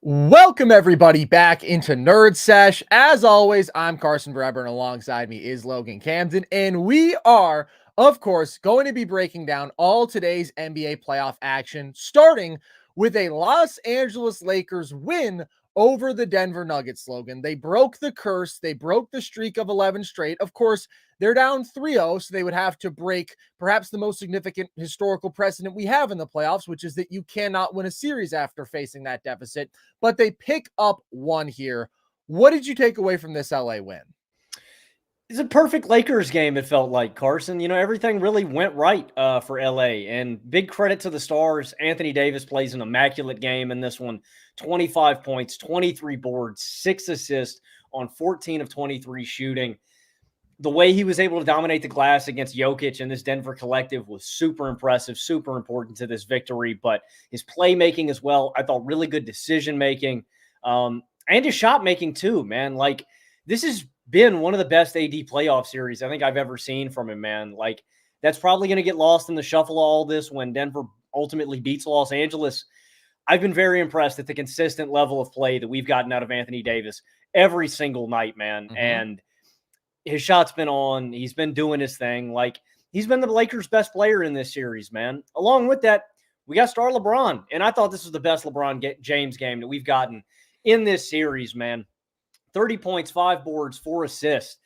Welcome everybody back into Nerd Sesh. As always, I'm Carson Breber, and alongside me is Logan Camden, and we are, of course, going to be breaking down all today's NBA playoff action, starting with a Los Angeles Lakers win over the Denver Nuggets. Logan, they broke the curse, they broke the streak of 11 straight. Of course, they're down 3-0, so they would have to break perhaps the most significant historical precedent we have in the playoffs, which is that you cannot win a series after facing that deficit. But they pick up one here. What did you take away from this LA win? It's a perfect Lakers game, it felt like, Carson. You know, everything really went right for LA. And big credit to the stars. Anthony Davis plays an immaculate game in this one. 25 points, 23 boards, 6 assists on 14 of 23 shooting. The way he was able to dominate the glass against Jokic and this Denver collective was super impressive, super important to this victory. But his playmaking as well, I thought really good decision-making. And his shot making too, man. Like, this has been one of the best AD playoff series I think I've ever seen from him, man. Like, that's probably going to get lost in the shuffle of all this when Denver ultimately beats Los Angeles. I've been very impressed at the consistent level of play that we've gotten out of Anthony Davis every single night, man. Mm-hmm. And his shot's been on. He's been doing his thing. Like, he's been the Lakers' best player in this series, man. Along with that, we got star LeBron. And I thought this was the best LeBron James game that we've gotten in this series, man. 30 points, 5 boards, 4 assists.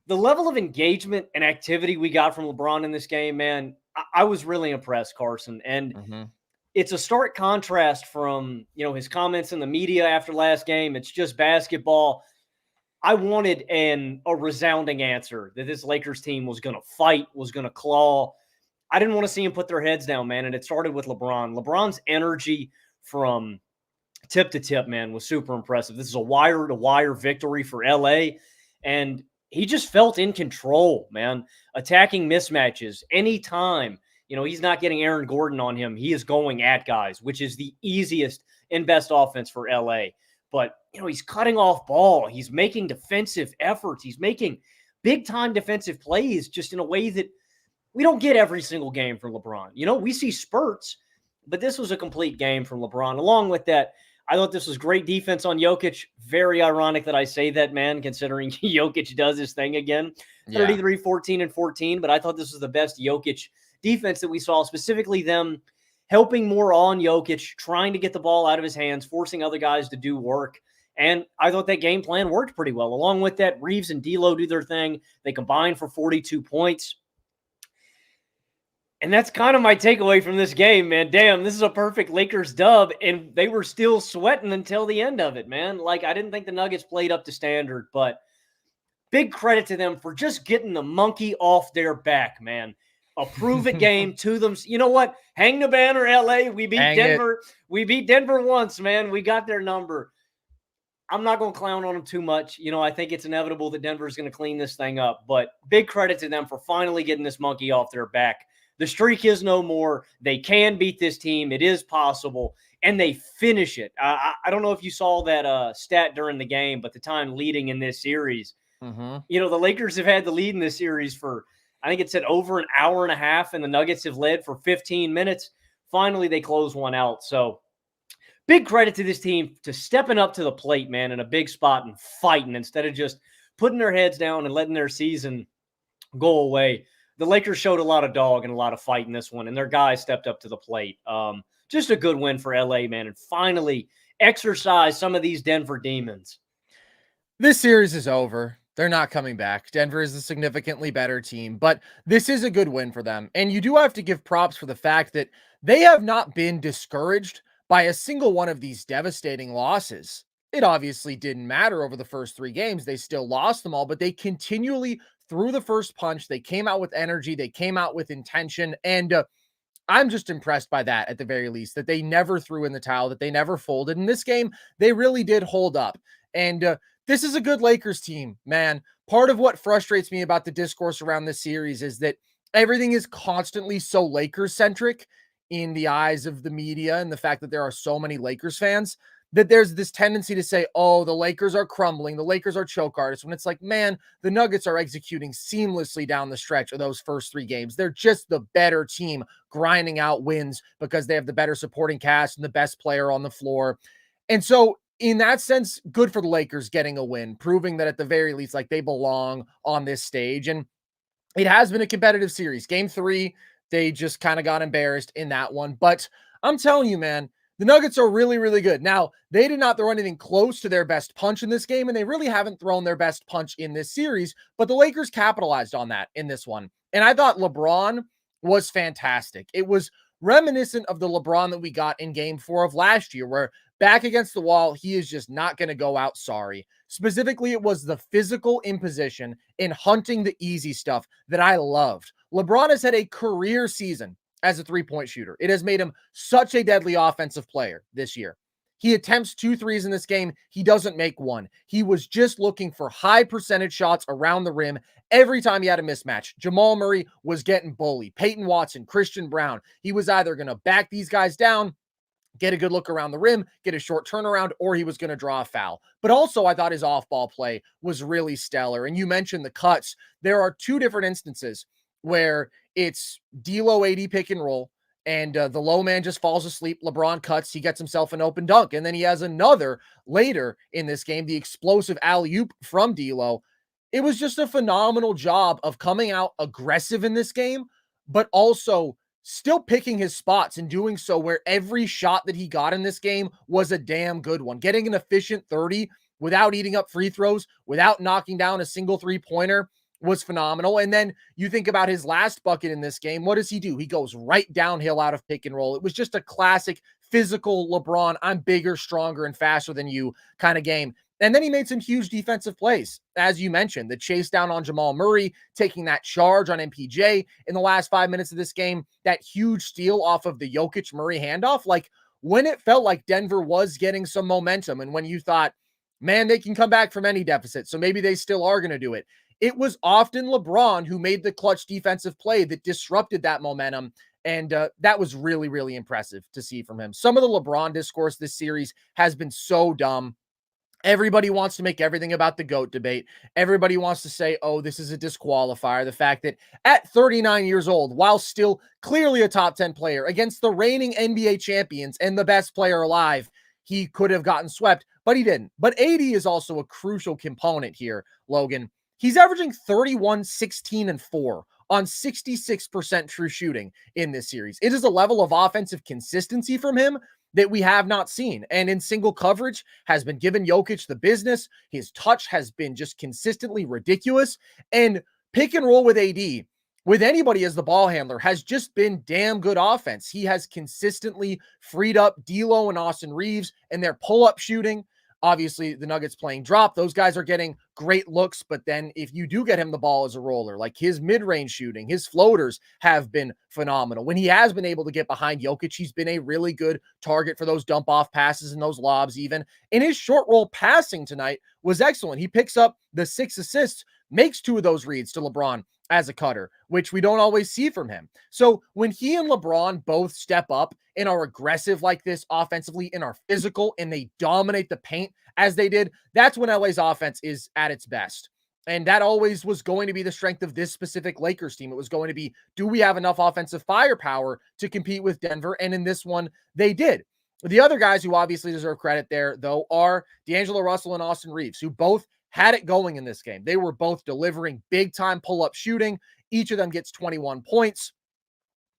The level of engagement and activity we got from LeBron in this game, man, I was really impressed, Carson. And it's a stark contrast from, his comments in the media after last game. It's just basketball. I wanted a resounding answer that this Lakers team was going to fight, was going to claw. I didn't want to see them put their heads down, man. And it started with LeBron. LeBron's energy from tip to tip, man, was super impressive. This is a wire-to-wire victory for LA, and he just felt in control, man, attacking mismatches anytime. He's not getting Aaron Gordon on him. He is going at guys, which is the easiest and best offense for LA. But, he's cutting off ball. He's making defensive efforts. He's making big-time defensive plays just in a way that we don't get every single game from LeBron. We see spurts, but this was a complete game from LeBron. Along with that, I thought this was great defense on Jokic. Very ironic that I say that, man, considering Jokic does his thing again. 33, 14, and 14. But I thought this was the best Jokic defense that we saw, specifically them helping more on Jokic, trying to get the ball out of his hands, forcing other guys to do work. And I thought that game plan worked pretty well. Along with that, Reaves and D'Lo do their thing. They combined for 42 points. And that's kind of my takeaway from this game, man. Damn, this is a perfect Lakers dub, and they were still sweating until the end of it, man. Like, I didn't think the Nuggets played up to standard, but big credit to them for just getting the monkey off their back, man. A prove-it game to them. You know what? Hang the banner, LA. We beat Denver. We beat Denver once, man. We got their number. I'm not going to clown on them too much. I think it's inevitable that Denver's going to clean this thing up, but big credit to them for finally getting this monkey off their back. The streak is no more. They can beat this team. It is possible, and they finish it. I don't know if you saw that stat during the game, but the time leading in this series, the Lakers have had the lead in this series for, I think it said over an hour and a half, and the Nuggets have led for 15 minutes. Finally, they close one out. So big credit to this team to stepping up to the plate, man, in a big spot and fighting instead of just putting their heads down and letting their season go away. The Lakers showed a lot of dog and a lot of fight in this one, and their guys stepped up to the plate. Just a good win for LA, man, and finally exercise some of these Denver demons. This series is over. They're not coming back. Denver is a significantly better team, but this is a good win for them. And you do have to give props for the fact that they have not been discouraged by a single one of these devastating losses. It obviously didn't matter over the first 3 games. They still lost them all, but they continually threw the first punch. They came out with energy. They came out with intention. And I'm just impressed by that at the very least, that they never threw in the towel, that they never folded. In this game, they really did hold up. And this is a good Lakers team, man. Part of what frustrates me about the discourse around this series is that everything is constantly so Lakers-centric in the eyes of the media, and the fact that there are so many Lakers fans, that there's this tendency to say, oh, the Lakers are crumbling, the Lakers are choke artists, when it's like, man, the Nuggets are executing seamlessly down the stretch of those first 3 games. They're just the better team grinding out wins because they have the better supporting cast and the best player on the floor. And so in that sense, good for the Lakers getting a win, proving that at the very least, like they belong on this stage. And it has been a competitive series. Game 3, they just kind of got embarrassed in that one. But I'm telling you, man, the Nuggets are really, really good. Now, they did not throw anything close to their best punch in this game, and they really haven't thrown their best punch in this series, but the Lakers capitalized on that in this one. And I thought LeBron was fantastic. It was reminiscent of the LeBron that we got in game 4 of last year, where back against the wall, he is just not going to go out sorry. Specifically, it was the physical imposition in hunting the easy stuff that I loved. LeBron has had a career season as a three-point shooter. It has made him such a deadly offensive player this year. He attempts 2 threes in this game. He doesn't make one. He was just looking for high percentage shots around the rim every time he had a mismatch. Jamal Murray was getting bullied. Peyton Watson, Christian Brown. He was either going to back these guys down, get a good look around the rim, get a short turnaround, or he was going to draw a foul. But also, I thought his off-ball play was really stellar. And you mentioned the cuts. There are 2 different instances where it's D'Lo AD pick and roll, and the low man just falls asleep. LeBron cuts. He gets himself an open dunk. And then he has another later in this game, the explosive alley-oop from D'Lo. It was just a phenomenal job of coming out aggressive in this game, but also still picking his spots and doing so where every shot that he got in this game was a damn good one. Getting an efficient 30 without eating up free throws, without knocking down a single three-pointer was phenomenal. And then you think about his last bucket in this game. What does he do? He goes right downhill out of pick and roll. It was just a classic physical LeBron, I'm bigger, stronger, and faster than you kind of game. And then he made some huge defensive plays. As you mentioned, the chase down on Jamal Murray, taking that charge on MPJ in the last 5 minutes of this game, that huge steal off of the Jokic-Murray handoff. Like when it felt like Denver was getting some momentum and when you thought, man, they can come back from any deficit, so maybe they still are going to do it. It was often LeBron who made the clutch defensive play that disrupted that momentum. And that was really, really impressive to see from him. Some of the LeBron discourse this series has been so dumb. Everybody wants to make everything about the GOAT debate. Everybody wants to say, oh, this is a disqualifier. The fact that at 39 years old, while still clearly a top 10 player against the reigning NBA champions and the best player alive, he could have gotten swept, but he didn't. But AD is also a crucial component here, Logan. He's averaging 31, 16, and 4 on 66% true shooting in this series. It is a level of offensive consistency from him that we have not seen. And in single coverage has been giving Jokic the business. His touch has been just consistently ridiculous. And pick and roll with AD, with anybody as the ball handler, has just been damn good offense. He has consistently freed up D'Lo and Austin Reaves and their pull-up shooting. Obviously, the Nuggets playing drop. Those guys are getting great looks, but then if you do get him the ball as a roller, like his mid-range shooting, his floaters have been phenomenal. When he has been able to get behind Jokic, he's been a really good target for those dump-off passes and those lobs even. And his short roll passing tonight was excellent. He picks up the 6 assists, makes 2 of those reads to LeBron as a cutter, which we don't always see from him. So when he and LeBron both step up and are aggressive like this offensively and are physical and they dominate the paint as they did, that's when LA's offense is at its best. And that always was going to be the strength of this specific Lakers team. It was going to be, do we have enough offensive firepower to compete with Denver? And in this one, they did. The other guys who obviously deserve credit there, though, are D'Angelo Russell and Austin Reaves, who both had it going in this game. They were both delivering big-time pull-up shooting. Each of them gets 21 points.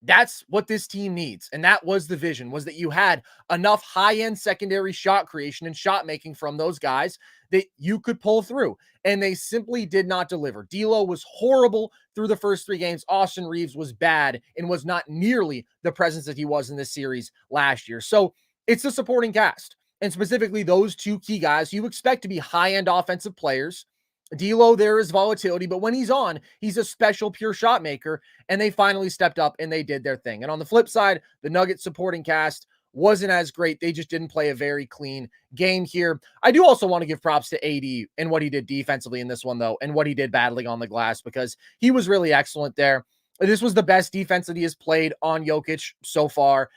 That's what this team needs. And that was the vision, was that you had enough high-end secondary shot creation and shot making from those guys that you could pull through. And they simply did not deliver. D'Lo was horrible through the first 3 games. Austin Reaves was bad and was not nearly the presence that he was in this series last year. So it's the supporting cast. And specifically those 2 key guys you expect to be high-end offensive players. D'Lo, there is volatility, but when he's on, he's a special pure shot maker, and they finally stepped up and they did their thing. And on the flip side, the Nuggets supporting cast wasn't as great. They just didn't play a very clean game here. I do also want to give props to AD and what he did defensively in this one, though, and what he did battling on the glass, because he was really excellent there. This was the best defense that he has played on Jokic so far.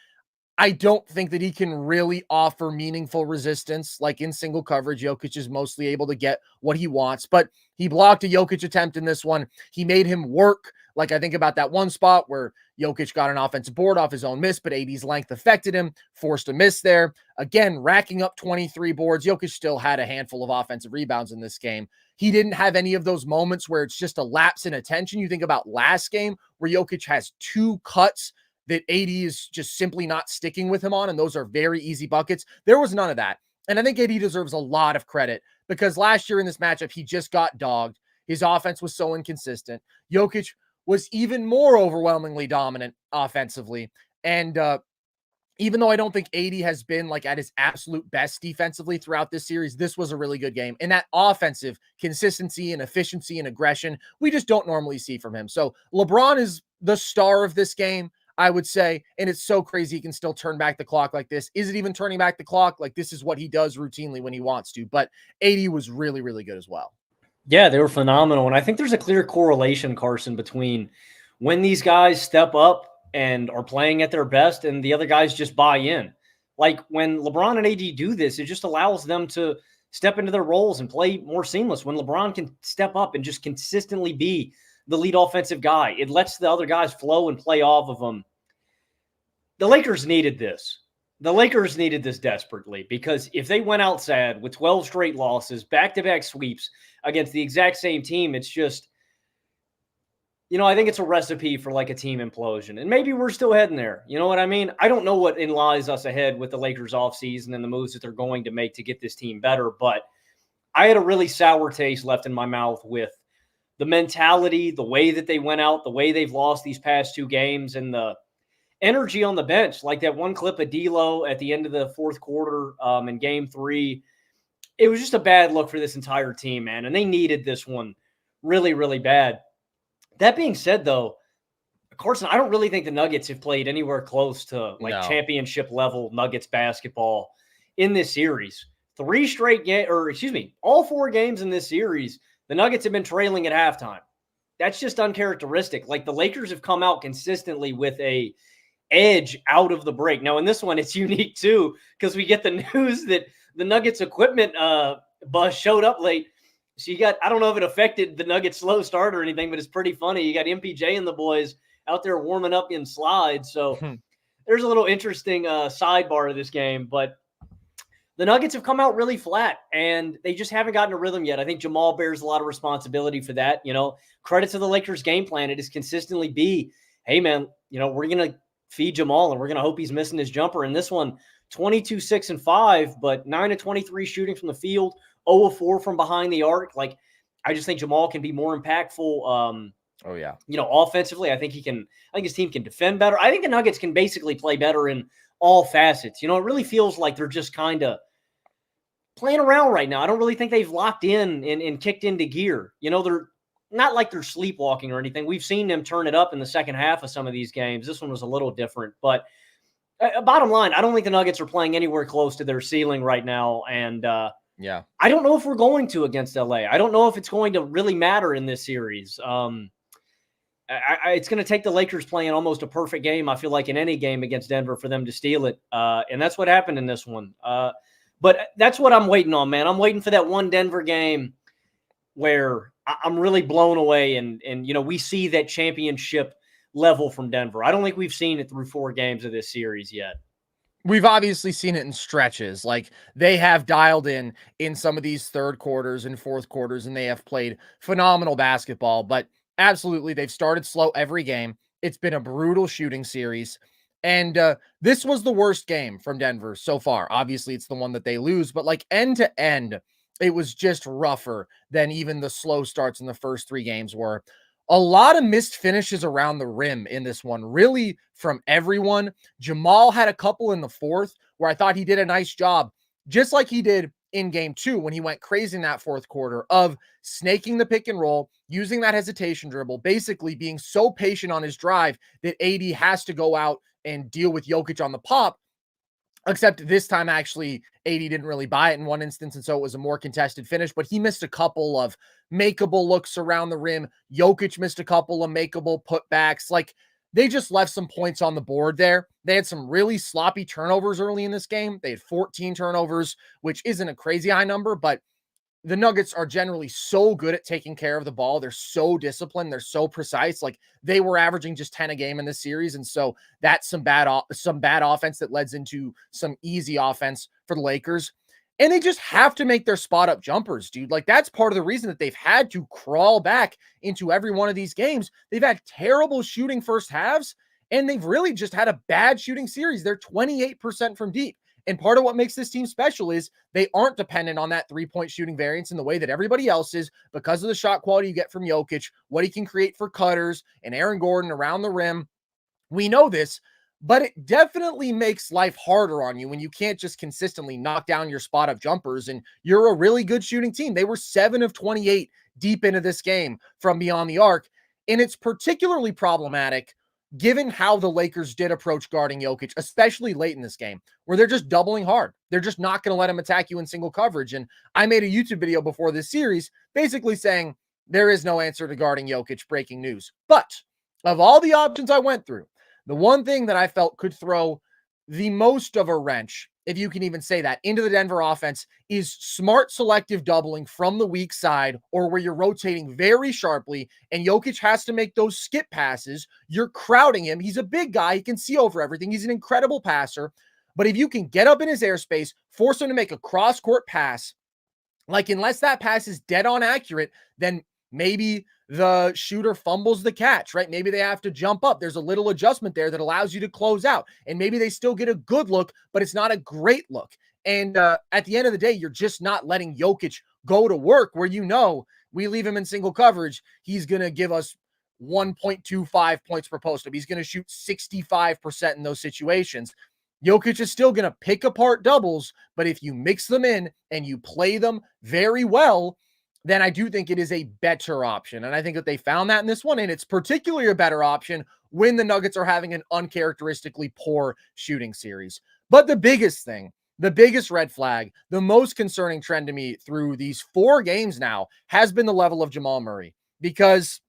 I don't think that he can really offer meaningful resistance. Like in single coverage, Jokic is mostly able to get what he wants, but he blocked a Jokic attempt in this one. He made him work Like I think about that one spot where Jokic got an offensive board off his own miss, but AD's length affected him, forced a miss there. Again, racking up 23 boards. Jokic still had a handful of offensive rebounds in this game. He didn't have any of those moments where it's just a lapse in attention. You think about last game where Jokic has 2 cuts that AD is just simply not sticking with him on, and those are very easy buckets. There was none of that. And I think AD deserves a lot of credit because last year in this matchup, he just got dogged. His offense was so inconsistent. Jokic was even more overwhelmingly dominant offensively. And even though I don't think AD has been like at his absolute best defensively throughout this series, this was a really good game. And that offensive consistency and efficiency and aggression, we just don't normally see from him. So LeBron is the star of this game, I would say. And it's so crazy he can still turn back the clock like this. Is it even turning back the clock? Like this is what he does routinely when he wants to. But AD was really, really good as well. Yeah, they were phenomenal. And I think there's a clear correlation, Carson, between when these guys step up and are playing at their best and the other guys just buy in. Like when LeBron and AD do this, it just allows them to step into their roles and play more seamless. When LeBron can step up and just consistently be the lead offensive guy, it lets the other guys flow and play off of them. The Lakers needed this. The Lakers needed this desperately because if they went out sad with 12 straight losses, back-to-back sweeps against the exact same team, it's just, I think it's a recipe for like a team implosion. And maybe we're still heading there. You know what I mean? I don't know what lies us ahead with the Lakers offseason and the moves that they're going to make to get this team better. But I had a really sour taste left in my mouth with the mentality, the way that they went out, the way they've lost these past 2 games, and the energy on the bench. Like that one clip of D'Lo at the end of the fourth quarter in game 3. It was just a bad look for this entire team, man. And they needed this one really, really bad. That being said, though, Carson, I don't really think the Nuggets have played anywhere close to championship level Nuggets basketball in this series. 3 straight all 4 games in this series, the Nuggets have been trailing at halftime. That's just uncharacteristic. Like the Lakers have come out consistently with a edge out of the break. Now in this one, it's unique too, because we get the news that the Nuggets equipment bus showed up late. So you got, I don't know if it affected the Nuggets slow start or anything, but it's pretty funny. You got MPJ and the boys out there warming up in slides. So there's a little interesting sidebar of this game, but the Nuggets have come out really flat and they just haven't gotten a rhythm yet. I think Jamal bears a lot of responsibility for that. Credit to the Lakers game plan. It is consistently be, hey man, we're going to feed Jamal and we're going to hope he's missing his jumper. In this one, 22, 6, and 5, but 9 of 23 shooting from the field, 0 of 4 from behind the arc. Like, I just think Jamal can be more impactful. Offensively, I think his team can defend better. I think the Nuggets can basically play better in all facets. It really feels like they're just kind of playing around right now. I don't really think they've locked in and kicked into gear. They're not like they're sleepwalking or anything. We've seen them turn it up in the second half of some of these games. This one was a little different, but bottom line, I don't think the Nuggets are playing anywhere close to their ceiling right now. And I don't know if we're going to against LA. I don't know if it's going to really matter in this series. It's going to take the Lakers playing almost a perfect game, I feel like, in any game against Denver for them to steal it. And that's what happened in this one. But that's what I'm waiting on, man. I'm waiting for that one Denver game where I'm really blown away and we see that championship level from Denver. I don't think we've seen it through 4 games of this series yet. We've obviously seen it in stretches. Like they have dialed in some of these third quarters and fourth quarters, and they have played phenomenal basketball, but absolutely they've started slow every game. It's been a brutal shooting series. And this was the worst game from Denver so far. Obviously it's the one that they lose, but like end to end, it was just rougher than even the slow starts in the first 3 games were. A lot of missed finishes around the rim in this one, really from everyone. Jamal had a couple in the fourth where I thought he did a nice job, just like he did in game 2 when he went crazy in that fourth quarter of snaking the pick and roll, using that hesitation dribble, basically being so patient on his drive that AD has to go out and deal with Jokic on the pop. Except this time, actually, AD didn't really buy it in one instance, and so it was a more contested finish, but he missed a couple of makeable looks around the rim. Jokic missed a couple of makeable putbacks. Like, they just left some points on the board there. They had some really sloppy turnovers early in this game. They had 14 turnovers, which isn't a crazy high number, but the Nuggets are generally so good at taking care of the ball. They're so disciplined. They're so precise. Like they were averaging just 10 a game in this series. And so that's some bad offense that leads into some easy offense for the Lakers. And they just have to make their spot up jumpers, dude. Like that's part of the reason that they've had to crawl back into every one of these games. They've had terrible shooting first halves, and they've really just had a bad shooting series. They're 28% from deep. And part of what makes this team special is they aren't dependent on that three-point shooting variance in the way that everybody else is because of the shot quality you get from Jokic, what he can create for cutters and Aaron Gordon around the rim. We know this, but it definitely makes life harder on you when you can't just consistently knock down your spot up jumpers and you're a really good shooting team. They were 7 of 28 deep into this game from beyond the arc, and it's particularly problematic given how the Lakers did approach guarding Jokic, especially late in this game, where they're just doubling hard. They're just not going to let him attack you in single coverage. And I made a YouTube video before this series basically saying there is no answer to guarding Jokic, breaking news. But of all the options I went through, the one thing that I felt could throw the most of a wrench, if you can even say that, into the Denver offense is smart selective doubling from the weak side or where you're rotating very sharply and Jokic has to make those skip passes. You're crowding him. He's a big guy. He can see over everything. He's an incredible passer. But if you can get up in his airspace, force him to make a cross-court pass, like unless that pass is dead on accurate, then maybe the shooter fumbles the catch, right? Maybe they have to jump up. There's a little adjustment there that allows you to close out. And maybe they still get a good look, but it's not a great look. And at the end of the day, you're just not letting Jokic go to work where you know we leave him in single coverage. He's going to give us 1.25 points per post-up. He's going to shoot 65% in those situations. Jokic is still going to pick apart doubles, but if you mix them in and you play them very well, then I do think it is a better option. And I think that they found that in this one. And it's particularly a better option when the Nuggets are having an uncharacteristically poor shooting series. But the biggest thing, the biggest red flag, the most concerning trend to me through these 4 games now has been the level of Jamal Murray. Because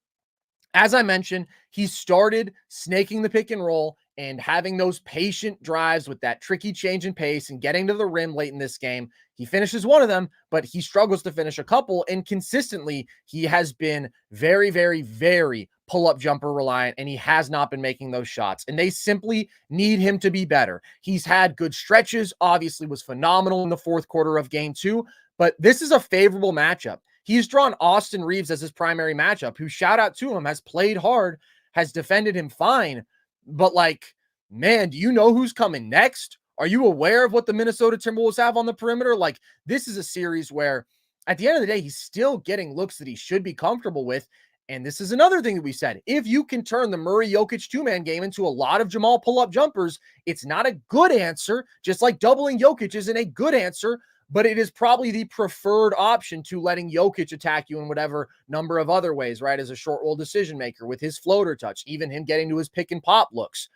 as I mentioned, he started snaking the pick and roll and having those patient drives with that tricky change in pace and getting to the rim late in this game. He finishes one of them, but he struggles to finish a couple. And consistently, he has been very, very, very pull-up jumper reliant, and he has not been making those shots. And they simply need him to be better. He's had good stretches, obviously was phenomenal in the fourth quarter of game 2, but this is a favorable matchup. He's drawn Austin Reaves as his primary matchup, who, shout out to him, has played hard, has defended him fine. But like, man, do you know who's coming next? Are you aware of what the Minnesota Timberwolves have on the perimeter? Like, this is a series where at the end of the day, he's still getting looks that he should be comfortable with. And this is another thing that we said. If you can turn the Murray-Jokic two-man game into a lot of Jamal pull-up jumpers, it's not a good answer, just like doubling Jokic isn't a good answer, but it is probably the preferred option to letting Jokic attack you in whatever number of other ways, right? As a short roll decision maker with his floater touch, even him getting to his pick and pop looks.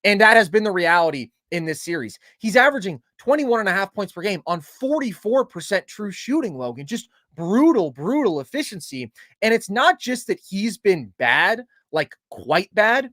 And that has been the reality in this series. He's averaging 21.5 points per game on 44% true shooting, Logan. Just brutal, brutal efficiency. And it's not just that he's been bad, like quite bad.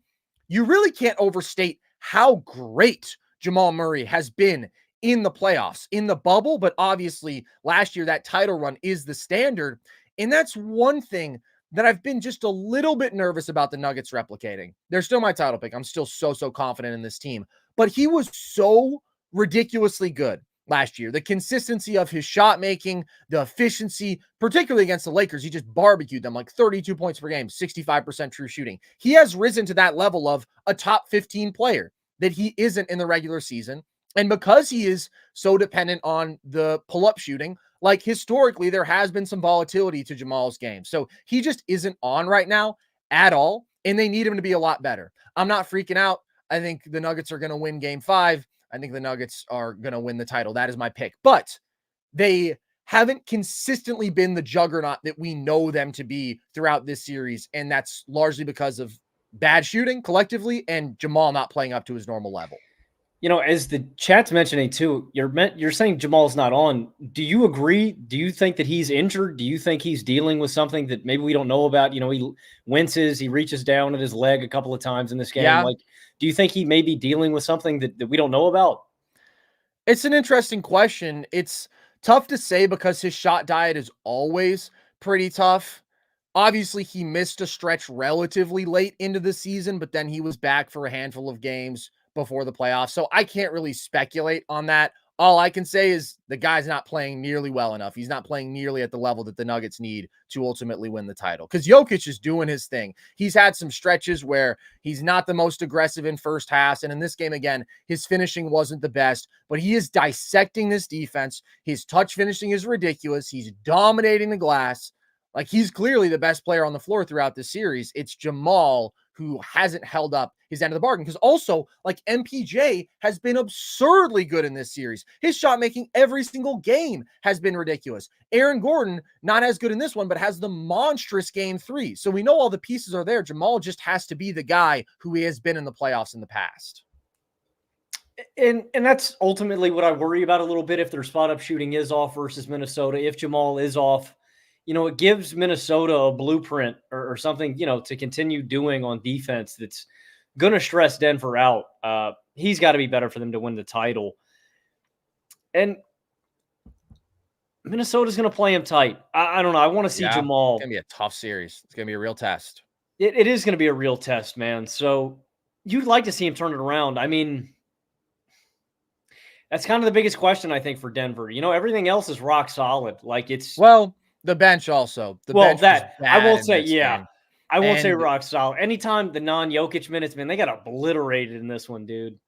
You really can't overstate how great Jamal Murray has been in the playoffs, in the bubble, but obviously last year that title run is the standard. And that's one thing that I've been just a little bit nervous about the Nuggets replicating. They're still my title pick. I'm still so confident in this team, but he was so ridiculously good last year. The consistency of his shot making, the efficiency, particularly against the Lakers, he just barbecued them like 32 points per game, 65% true shooting. He has risen to that level of a top 15 player that he isn't in the regular season. And because he is so dependent on the pull-up shooting, like historically, there has been some volatility to Jamal's game. So he just isn't on right now at all, and they need him to be a lot better. I'm not freaking out. I think the Nuggets are going to win game 5. I think the Nuggets are going to win the title. That is my pick. But they haven't consistently been the juggernaut that we know them to be throughout this series, and that's largely because of bad shooting collectively and Jamal not playing up to his normal level. You know, as the chat's mentioning too, you're saying Jamal's not on. Do you agree? Do you think that he's injured? Do you think he's dealing with something that maybe we don't know about? You know, he winces, he reaches down at his leg a couple of times in this game. Yeah. Like, do you think he may be dealing with something that we don't know about? It's an interesting question. It's Tough to say because his shot diet is always pretty tough. Obviously, he missed a stretch relatively late into the season, but then he was back for a handful of games before the playoffs. So I can't really speculate on that. All I can say is the guy's not playing nearly well enough. He's not playing nearly at the level that the Nuggets need to ultimately win the title. Because Jokic is doing his thing. He's had some stretches where he's not the most aggressive in first halves. And in this game, again, his finishing wasn't the best, but he is dissecting this defense. His touch finishing is ridiculous. He's dominating the glass. Like, he's clearly the best player on the floor throughout this series. It's Jamal who hasn't held up his end of the bargain. Because also, like, MPJ has been absurdly good in this series. His shot making every single game has been ridiculous. Aaron Gordon, not as good in this one, but has the monstrous game 3. So we know all the pieces are there. Jamal just has to be the guy who he has been in the playoffs in the past. And that's ultimately what I worry about a little bit if their spot up shooting is off versus Minnesota. If Jamal is off, it gives Minnesota a blueprint or something, to continue doing on defense that's going to stress Denver out. He's got to be better for them to win the title. And Minnesota's going to play him tight. I don't know. I want to see Jamal. It's going to be a tough series. It's going to be a real test. It is going to be a real test, man. So you'd like to see him turn it around. I mean, that's kind of the biggest question, I think, for Denver. Everything else is rock solid. Like, it's... Well, the bench also. Bench I won't say, yeah. Game. I won't say rock solid. Anytime the non-Jokic minutes, man, they got obliterated in this one, dude.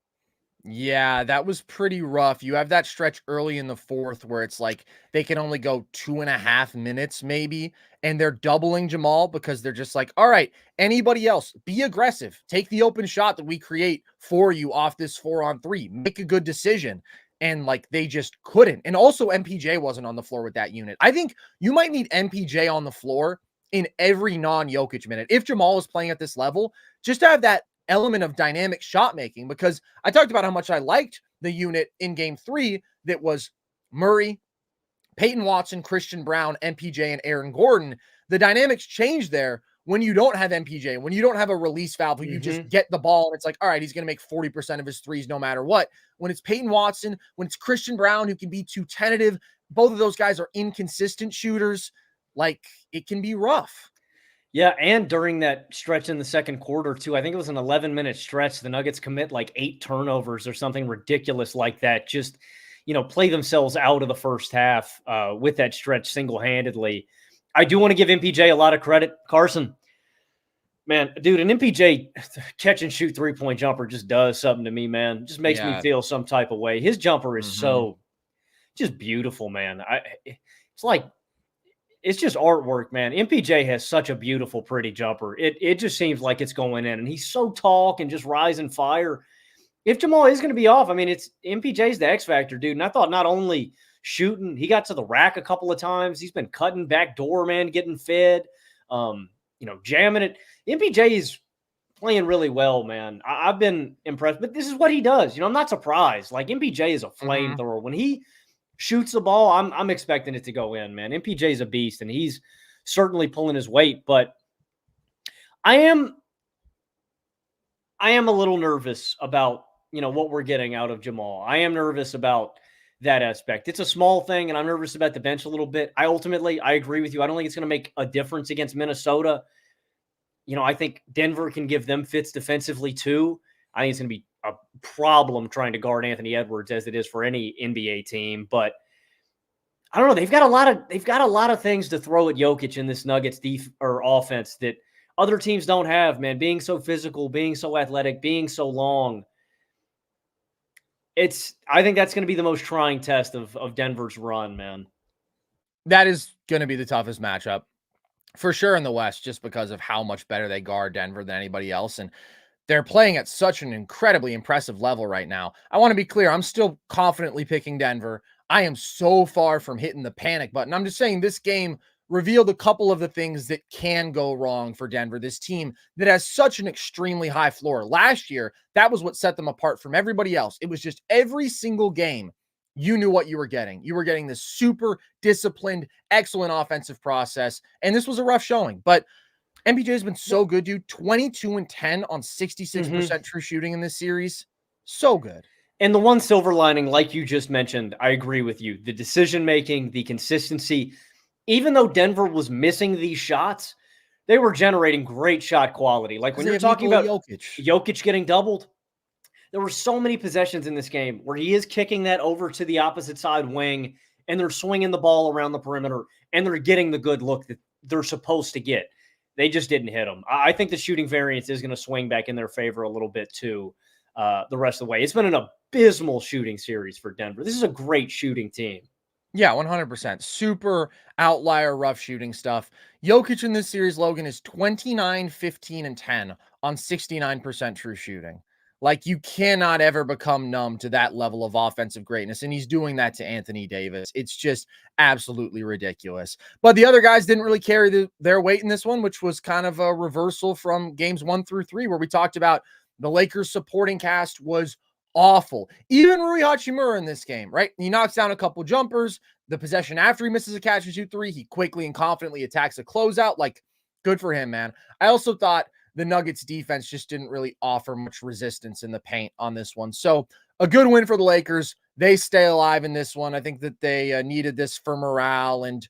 Yeah, that was pretty rough. You have that stretch early in the fourth where it's like they can only go 2.5 minutes maybe, and they're doubling Jamal because they're just like, all right, anybody else, be aggressive. Take the open shot that we create for you off this 4-on-3. Make a good decision. And like they just couldn't. And also MPJ wasn't on the floor with that unit. I think you might need MPJ on the floor in every non-Jokic minute. If Jamal is playing at this level, just to have that element of dynamic shot making, because I talked about how much I liked the unit in game 3 that was Murray, Peyton Watson, Christian Brown, MPJ, and Aaron Gordon. The dynamics change there when you don't have MPJ, when you don't have a release valve, when you just get the ball and it's like, all right, he's going to make 40% of his threes no matter what. When it's Peyton Watson, when it's Christian Brown, who can be too tentative, both of those guys are inconsistent shooters. Like, it can be rough. Yeah, and during that stretch in the second quarter, too, I think it was an 11-minute stretch. The Nuggets commit like 8 turnovers or something ridiculous like that. Just, play themselves out of the first half with that stretch single-handedly. I do want to give MPJ a lot of credit. Carson, man, dude, an MPJ catch and shoot 3-point jumper just does something to me, man. Just makes me feel some type of way. His jumper is so just beautiful, man. It's just artwork, man. MPJ has such a beautiful, pretty jumper. It just seems like it's going in, and he's so tall and just rising fire. If Jamal is going to be off, I mean, it's MPJ's the X factor, dude. And I thought not only shooting, he got to the rack a couple of times. He's been cutting back door, man, getting fed, jamming it. MPJ is playing really well, man. I've been impressed, but this is what he does. I'm not surprised. Like, MPJ is a flamethrower. When he shoots the ball, I'm expecting it to go in, man. MPJ is a beast, and he's certainly pulling his weight. But I am a little nervous about what we're getting out of Jamal. I am nervous about that aspect. It's a small thing, and I'm nervous about the bench a little bit. I agree with you. I don't think it's going to make a difference against Minnesota. I think Denver can give them fits defensively too. I think it's going to be a problem trying to guard Anthony Edwards as it is for any NBA team. But I don't know. They've got a lot of things to throw at Jokic in this Nuggets offense that other teams don't have, man. Being so physical, being so athletic, being so long. I think that's going to be the most trying test of Denver's run, man. That is going to be the toughest matchup for sure in the West, just because of how much better they guard Denver than anybody else. And they're playing at such an incredibly impressive level right now. I want to be clear. I'm still confidently picking Denver. I am so far from hitting the panic button. I'm just saying this game revealed a couple of the things that can go wrong for Denver, this team that has such an extremely high floor. Last year, that was what set them apart from everybody else. It was just every single game, you knew what you were getting. You were getting this super disciplined, excellent offensive process, and this was a rough showing. But MPJ has been so good, dude. 22 and 10 on 66% true shooting in this series. So good. And the one silver lining, like you just mentioned, I agree with you. The decision-making, the consistency, even though Denver was missing these shots, they were generating great shot quality. Like Because when they you're have talking Nikola about Jokic. Jokic getting doubled, there were so many possessions in this game where he is kicking that over to the opposite side wing and they're swinging the ball around the perimeter and they're getting the good look that they're supposed to get. They just didn't hit them. I think the shooting variance is going to swing back in their favor a little bit too the rest of the way. It's been an abysmal shooting series for Denver. This is a great shooting team. Yeah, 100%. Super outlier rough shooting stuff. Jokic in this series, Logan, is 29, 15, and 10 on 69% true shooting. Like, you cannot ever become numb to that level of offensive greatness. And he's doing that to Anthony Davis. It's just absolutely ridiculous. But the other guys didn't really carry their weight in this one, which was kind of a reversal from games 1 through 3, where we talked about the Lakers supporting cast was awful. Even Rui Hachimura in this game, right? He knocks down a couple jumpers. The possession after he misses a catch and shoot three, he quickly and confidently attacks a closeout. Like, good for him, man. I also thought the Nuggets defense just didn't really offer much resistance in the paint on this one. So a good win for the Lakers. They stay alive in this one. I think that they needed this for morale and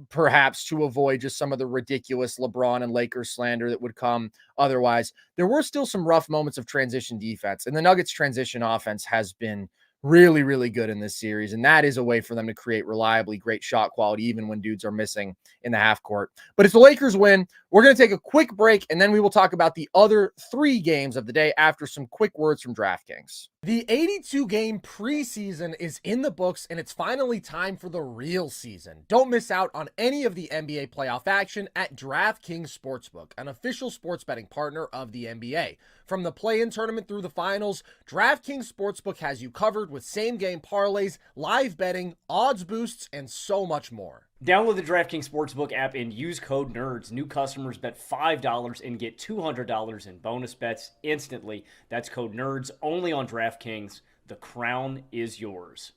perhaps to avoid just some of the ridiculous LeBron and Lakers slander that would come otherwise. There were still some rough moments of transition defense, and the Nuggets transition offense has been really, really good in this series. And that is a way for them to create reliably great shot quality, even when dudes are missing in the half court. But if the Lakers win, we're going to take a quick break, and then we will talk about the other 3 games of the day after some quick words from DraftKings. The 82-game preseason is in the books, and it's finally time for the real season. Don't miss out on any of the NBA playoff action at DraftKings Sportsbook, an official sports betting partner of the NBA. From the play-in tournament through the finals, DraftKings Sportsbook has you covered with same-game parlays, live betting, odds boosts, and so much more. Download the DraftKings Sportsbook app and use code NERDS. New customers bet $5 and get $200 in bonus bets instantly. That's code NERDS only on DraftKings. The crown is yours.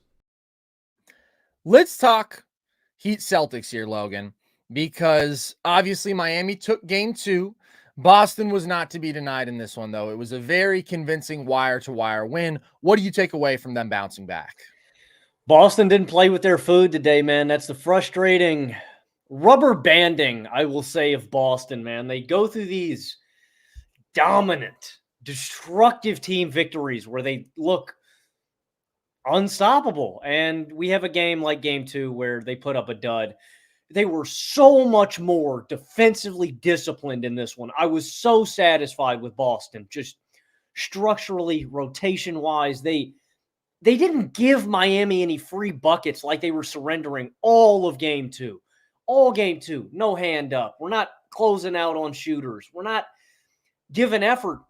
Let's talk Heat Celtics here, Logan, because obviously Miami took game 2. Boston was not to be denied in this one, though. It was a very convincing wire-to-wire win. What do you take away from them bouncing back? Boston didn't play with their food today, man. That's the frustrating rubber banding, I will say, of Boston, man. They go through these dominant, destructive team victories where they look unstoppable. And we have a game like game 2 where they put up a dud. They were so much more defensively disciplined in this one. I was so satisfied with Boston, just structurally, rotation-wise. They didn't give Miami any free buckets like they were surrendering all of game 2. All game 2, no hand up. We're not closing out on shooters. We're not giving effort.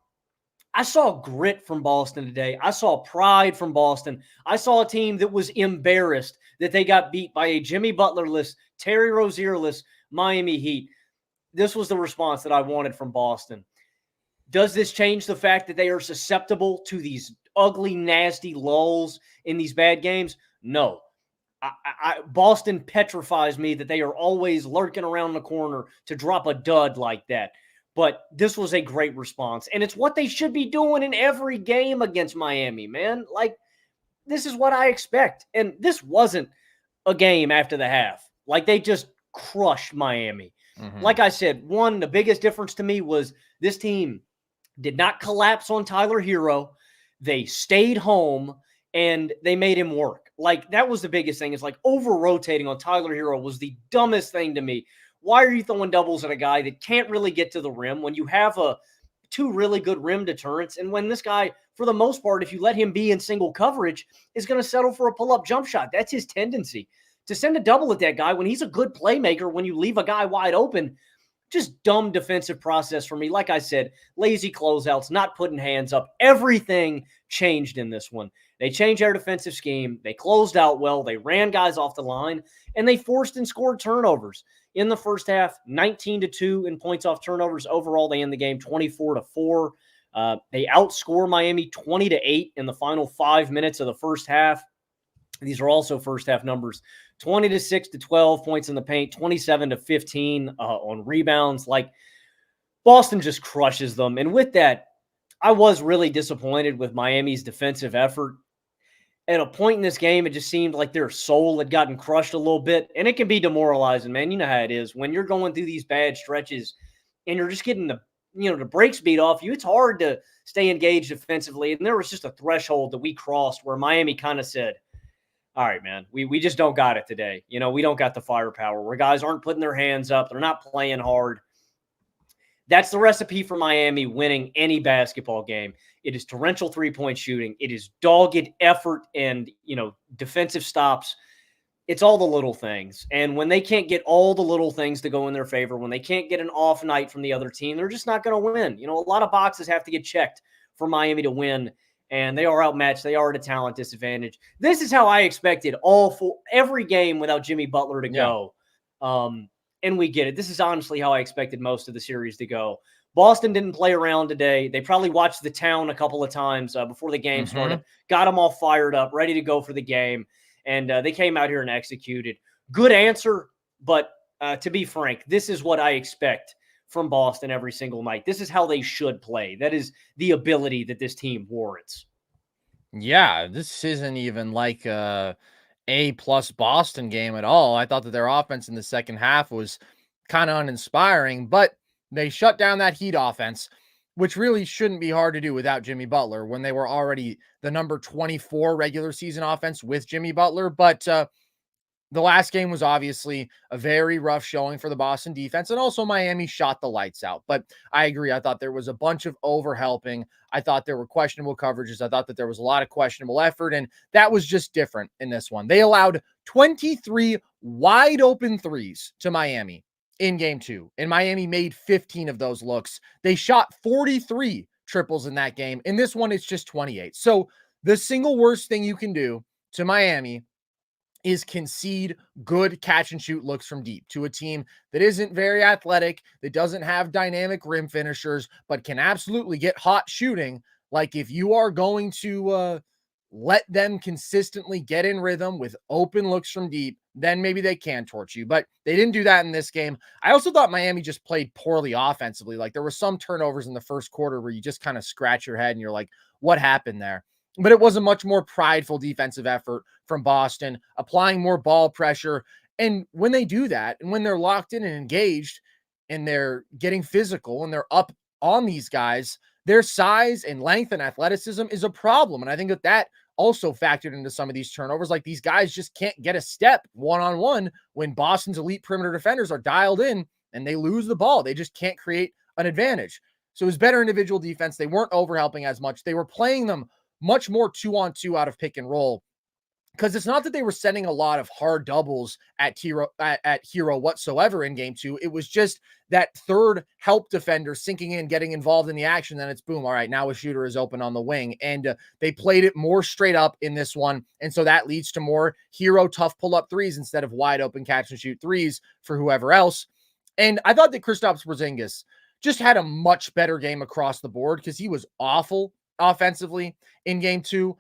I saw grit from Boston today. I saw pride from Boston. I saw a team that was embarrassed that they got beat by a Jimmy Butler-less, Terry Rozier-less Miami Heat. This was the response that I wanted from Boston. Does this change the fact that they are susceptible to these ugly, nasty lulls in these bad games? No. Boston petrifies me that they are always lurking around the corner to drop a dud like that. But this was a great response. And it's what they should be doing in every game against Miami, man. Like, this is what I expect. And this wasn't a game after the half. Like, they just crushed Miami. Mm-hmm. Like I said, the biggest difference to me was this team did not collapse on Tyler Hero. They stayed home and they made him work. Like, that was the biggest thing. It's like over-rotating on Tyler Hero was the dumbest thing to me. Why are you throwing doubles at a guy that can't really get to the rim when you have 2 really good rim deterrents? And when this guy, for the most part, if you let him be in single coverage, is going to settle for a pull-up jump shot. That's his tendency. To send a double at that guy when he's a good playmaker, when you leave a guy wide open, just dumb defensive process for me. Like I said, lazy closeouts, not putting hands up. Everything changed in this one. They changed their defensive scheme. They closed out well. They ran guys off the line, and they forced and scored turnovers. In the first half, 19-2 in points off turnovers. Overall, they end the game 24-4. They outscore Miami 20-8 in the final 5 minutes of the first half. These are also first half numbers. 20-6-12 points in the paint, 27-15 on rebounds. Like, Boston just crushes them. And with that, I was really disappointed with Miami's defensive effort. at a point in this game, it just seemed like their soul had gotten crushed a little bit. And it can be demoralizing, man. You know how it is. When you're going through these bad stretches and you're just getting the brakes beat off you, it's hard to stay engaged defensively. And there was just a threshold that we crossed where Miami kind of said, all right, man, we just don't got it today. We don't got the firepower where guys aren't putting their hands up. They're not playing hard. That's the recipe for Miami winning any basketball game. It is torrential three-point shooting. It is dogged effort and, defensive stops. It's all the little things. And when they can't get all the little things to go in their favor, when they can't get an off night from the other team, they're just not going to win. A lot of boxes have to get checked for Miami to win, and they are outmatched. They are at a talent disadvantage. This is how I expected every game without Jimmy Butler to go. And we get it. This is honestly how I expected most of the series to go. Boston didn't play around today. They probably watched The Town a couple of times before the game started, got them all fired up, ready to go for the game, and they came out here and executed. Good answer, but to be frank, this is what I expect from Boston every single night. This is how they should play. That is the ability that this team warrants. Yeah, this isn't even like A+ Boston game at all. I thought that their offense in the second half was kind of uninspiring, but they shut down that Heat offense, which really shouldn't be hard to do without Jimmy Butler when they were already the number 24 regular season offense with Jimmy Butler. But the last game was obviously a very rough showing for the Boston defense, and also Miami shot the lights out. But I agree. I thought there was a bunch of overhelping. I thought there were questionable coverages. I thought that there was a lot of questionable effort, and that was just different in this one. They allowed 23 wide open threes to Miami in game 2, and Miami made 15 of those looks. They shot 43 triples in that game. In this one, it's just 28. So the single worst thing you can do to Miami is concede good catch and shoot looks from deep to a team that isn't very athletic, that doesn't have dynamic rim finishers, but can absolutely get hot shooting. Like, if you are going to let them consistently get in rhythm with open looks from deep, then maybe they can torch you. But they didn't do that in this game. I also thought Miami just played poorly offensively. Like, there were some turnovers in the first quarter where you just kind of scratch your head and you're like, what happened there? But it was a much more prideful defensive effort from Boston, applying more ball pressure. And when they do that, and when they're locked in and engaged, and they're getting physical, and they're up on these guys, their size and length and athleticism is a problem. And I think that also factored into some of these turnovers. Like, these guys just can't get a step one-on-one when Boston's elite perimeter defenders are dialed in and they lose the ball. They just can't create an advantage. So it was better individual defense. They weren't overhelping as much. They were playing them much more 2-on-2 out of pick and roll, because it's not that they were sending a lot of hard doubles at Hero whatsoever in game 2. It was just that third help defender sinking in, getting involved in the action. Then it's boom. All right, now a shooter is open on the wing. And they played it more straight up in this one. And so that leads to more Hero tough pull-up threes instead of wide open catch and shoot threes for whoever else. And I thought that Kristaps Porzingis just had a much better game across the board, because he was awful offensively in game 2,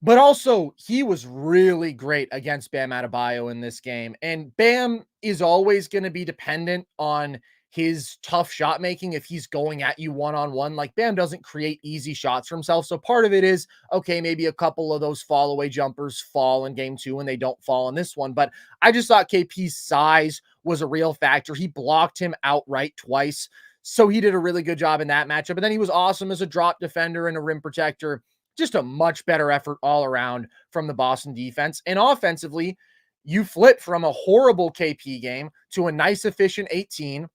but also he was really great against Bam Adebayo in this game. And Bam is always going to be dependent on his tough shot making if he's going at you one-on-one. Like, Bam doesn't create easy shots for himself. So part of it is, okay, maybe a couple of those fall away jumpers fall in game 2 and they don't fall in this one. But I just thought KP's size was a real factor. He blocked him outright twice. So he did a really good job in that matchup. And then he was awesome as a drop defender and a rim protector. Just a much better effort all around from the Boston defense. And offensively, you flip from a horrible KP game to a nice, efficient 18.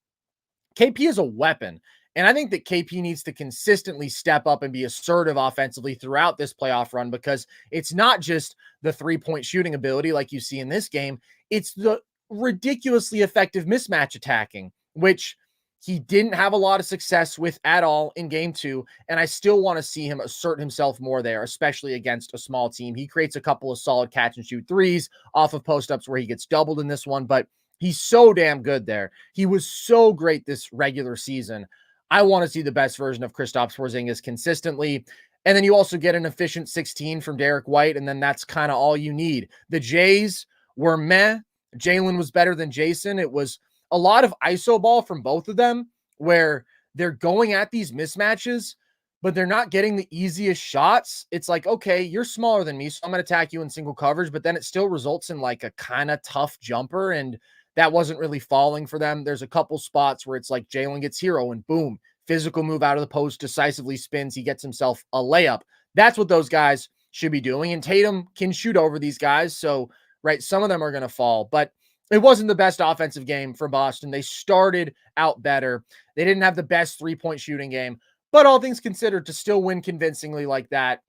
KP is a weapon. And I think that KP needs to consistently step up and be assertive offensively throughout this playoff run, because it's not just the three-point shooting ability like you see in this game. It's the ridiculously effective mismatch attacking, which he didn't have a lot of success with at all in game 2. And I still want to see him assert himself more there, especially against a small team. He creates a couple of solid catch and shoot threes off of post-ups where he gets doubled in this one, but he's so damn good there. He was so great this regular season. I want to see the best version of Kristaps Porzingis consistently. And then you also get an efficient 16 from Derek White, and then that's kind of all you need. The Jays were meh. Jaylen was better than Jayson. It was a lot of ISO ball from both of them, where they're going at these mismatches, but they're not getting the easiest shots. It's like, okay, you're smaller than me, so I'm going to attack you in single coverage, but then it still results in like a kind of tough jumper, and that wasn't really falling for them. There's a couple spots where it's like Jaylen gets hero and boom, physical move out of the post, decisively spins, he gets himself a layup. That's what those guys should be doing, and Tatum can shoot over these guys, so right, some of them are going to fall, but it wasn't the best offensive game for Boston. They started out better. They didn't have the best three-point shooting game, but all things considered, to still win convincingly like that,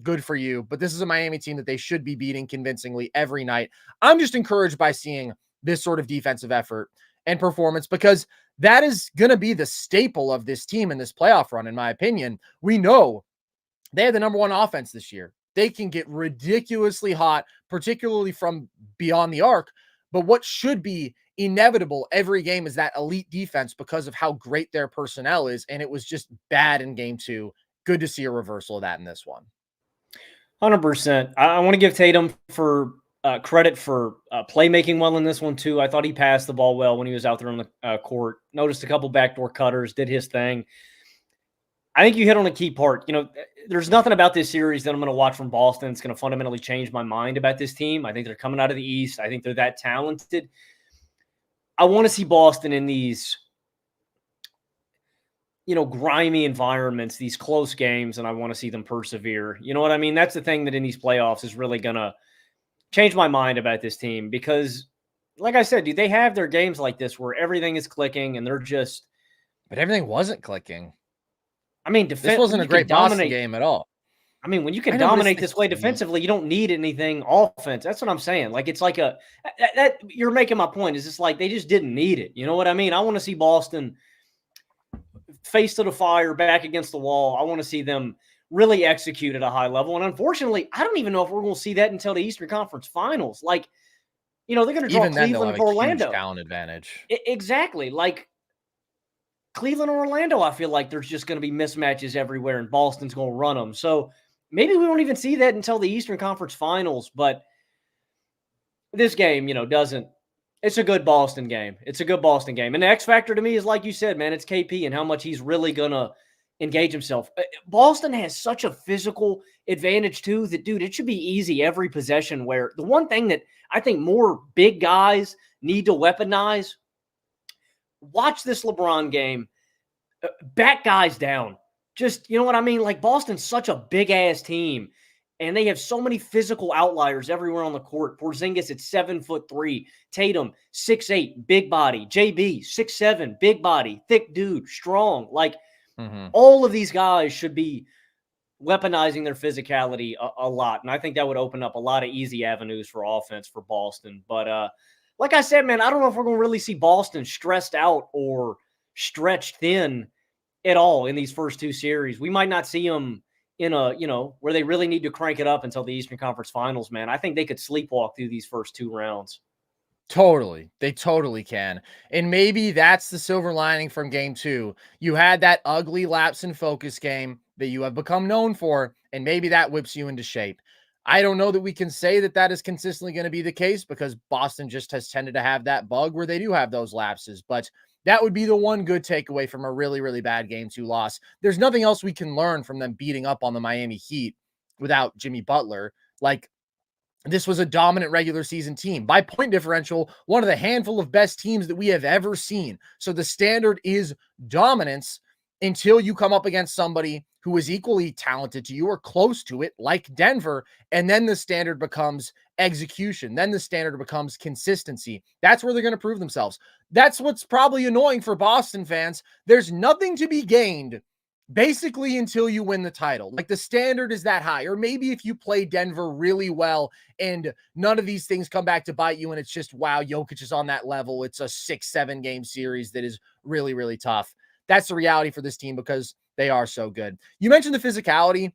good for you. But this is a Miami team that they should be beating convincingly every night. I'm just encouraged by seeing this sort of defensive effort and performance, because that is going to be the staple of this team in this playoff run, in my opinion. We know they had the number one offense this year. They can get ridiculously hot, particularly from beyond the arc. But what should be inevitable every game is that elite defense because of how great their personnel is. And it was just bad in game two. Good to see a reversal of that in this one. 100%. I want to give Tatum for credit for playmaking well in this one too. I thought he passed the ball well when he was out there on the court. Noticed a couple backdoor cutters, did his thing. I think you hit on a key part. You know, there's nothing about this series that I'm going to watch from Boston that's going to fundamentally change my mind about this team. I think they're coming out of the East. I think they're that talented. I want to see Boston in these, you know, grimy environments, these close games, and I want to see them persevere. You know what I mean? That's the thing that in these playoffs is really going to change my mind about this team, because, like I said, dude, they have their games like this where everything is clicking and they're just. But everything wasn't clicking. I mean, this wasn't a great Boston game at all. I mean, when you can dominate this way defensively, you don't need anything offense. That's what I'm saying. Like, it's like that you're making my point. Is it's like they just didn't need it. You know what I mean? I want to see Boston face to the fire, back against the wall. I want to see them really execute at a high level. And unfortunately, I don't even know if we're going to see that until the Eastern Conference Finals. Like, you know, they're going to draw Cleveland or Orlando. Huge talent advantage. Exactly. Like, Cleveland or Orlando, I feel like there's just going to be mismatches everywhere, and Boston's going to run them. So maybe we won't even see that until the Eastern Conference Finals. But this game, you know, doesn't. It's a good Boston game. It's a good Boston game. And the X factor to me is, like you said, man, it's KP and how much he's really going to engage himself. Boston has such a physical advantage too that, dude, it should be easy every possession. Where the one thing that I think more big guys need to weaponize. Watch this LeBron game, back guys down. Just, you know what I mean? Like, Boston's such a big-ass team, and they have so many physical outliers everywhere on the court. Porzingis at 7'3", Tatum 6'8", big body, JB 6'7", big body, thick dude, strong. Like, all of these guys should be weaponizing their physicality a lot, and I think that would open up a lot of easy avenues for offense for Boston. But, like I said, man, I don't know if we're going to really see Boston stressed out or stretched thin at all in these first two series. We might not see them in a, you know, where they really need to crank it up until the Eastern Conference Finals, man. I think they could sleepwalk through these first two rounds. Totally. They totally can. And maybe that's the silver lining from game two. You had that ugly lapse in focus game that you have become known for, and maybe that whips you into shape. I don't know that we can say that that is consistently going to be the case, because Boston just has tended to have that bug where they do have those lapses. But that would be the one good takeaway from a really, really bad game two loss. There's nothing else we can learn from them beating up on the Miami Heat without Jimmy Butler. Like, this was a dominant regular season team. By point differential, one of the handful of best teams that we have ever seen. So the standard is dominance until you come up against somebody who is equally talented to you or close to it, like Denver, and then the standard becomes execution. Then the standard becomes consistency. That's where they're going to prove themselves. That's what's probably annoying for Boston fans. There's nothing to be gained basically until you win the title. Like, the standard is that high. Or maybe if you play Denver really well and none of these things come back to bite you and it's just, wow, Jokic is on that level. It's a 6-7 game series that is really, really tough. That's the reality for this team because they are so good. You mentioned the physicality.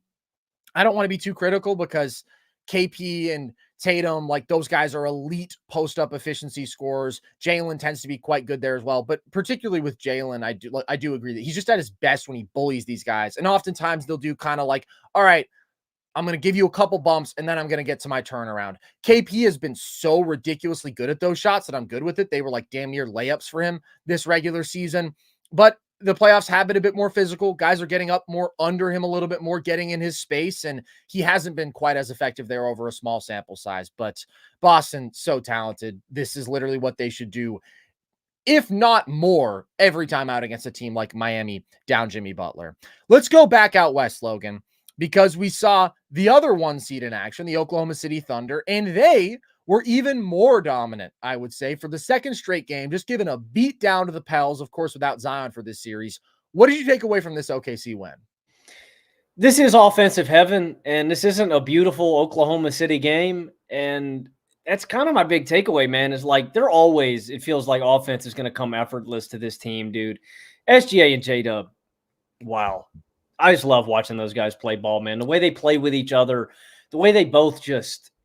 I don't want to be too critical because KP and Tatum, like, those guys are elite post-up efficiency scorers. Jaylen tends to be quite good there as well. But particularly with Jaylen, I do agree that he's just at his best when he bullies these guys. And oftentimes they'll do kind of like, all right, I'm going to give you a couple bumps and then I'm going to get to my turnaround. KP has been so ridiculously good at those shots that I'm good with it. They were like damn near layups for him this regular season. But the playoffs have been a bit more physical. Guys are getting up more under him a little bit more, getting in his space, and he hasn't been quite as effective there over a small sample size. But Boston, so talented. This is literally what they should do, if not more, every time out against a team like Miami down Jimmy Butler. Let's go back out west, Logan, because we saw the other one seed in action, the Oklahoma City Thunder, and they were even more dominant, I would say, for the second straight game, just giving a beat down to the Pels, of course, without Zion for this series. What did you take away from this OKC win? This is offensive heaven, and this isn't a beautiful Oklahoma City game. And that's kind of my big takeaway, man, is like they're always, it feels like offense is going to come effortless to this team, dude. SGA and J-Dub, wow. I just love watching those guys play ball, man. The way they play with each other, the way they both just –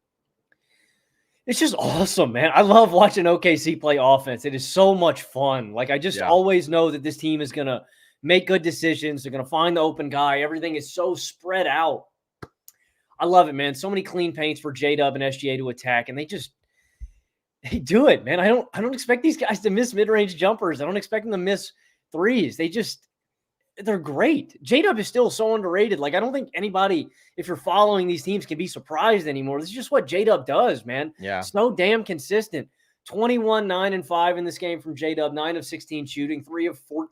it's just awesome, man. I love watching OKC play offense. It is so much fun. Like, I just always know that this team is going to make good decisions. They're going to find the open guy. Everything is so spread out. I love it, man. So many clean paints for J-Dub and SGA to attack, and they do it, man. I don't expect these guys to miss mid-range jumpers. I don't expect them to miss threes. They're great. J-Dub is still so underrated. Like, I don't think anybody, if you're following these teams, can be surprised anymore. This is just what J-Dub does, man. Yeah. It's no damn consistent. 21, 9, and 5 in this game from J-Dub, 9 of 16 shooting, 3 of 4,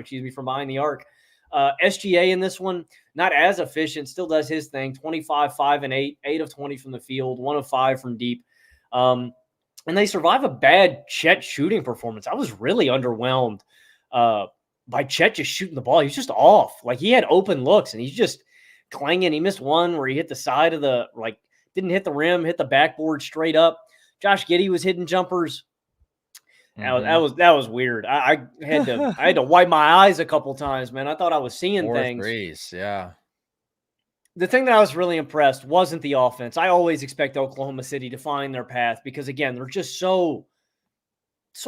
from behind the arc. SGA in this one, not as efficient, still does his thing. 25, 5, and 8, 8 of 20 from the field, 1 of 5 from deep. And they survive a bad Chet shooting performance. I was really underwhelmed by Chet just shooting the ball. He was just off. Like, he had open looks, and he's just clanging. He missed one where he hit the side of didn't hit the rim, hit the backboard straight up. Josh Giddey was hitting jumpers. Mm-hmm. That was weird. I had to wipe my eyes a couple times, man. I thought I was seeing things. Threes, yeah. The thing that I was really impressed wasn't the offense. I always expect Oklahoma City to find their path because, again, they're just so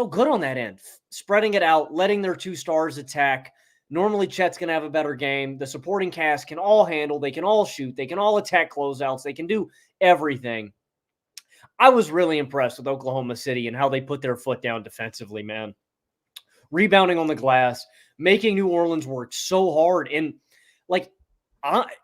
good on that end, spreading it out, letting their 2 stars attack. Normally, Chet's going to have a better game. The supporting cast can all handle. They can all shoot. They can all attack closeouts. They can do everything. I was really impressed with Oklahoma City and how they put their foot down defensively, man. Rebounding on the glass, making New Orleans work so hard. And,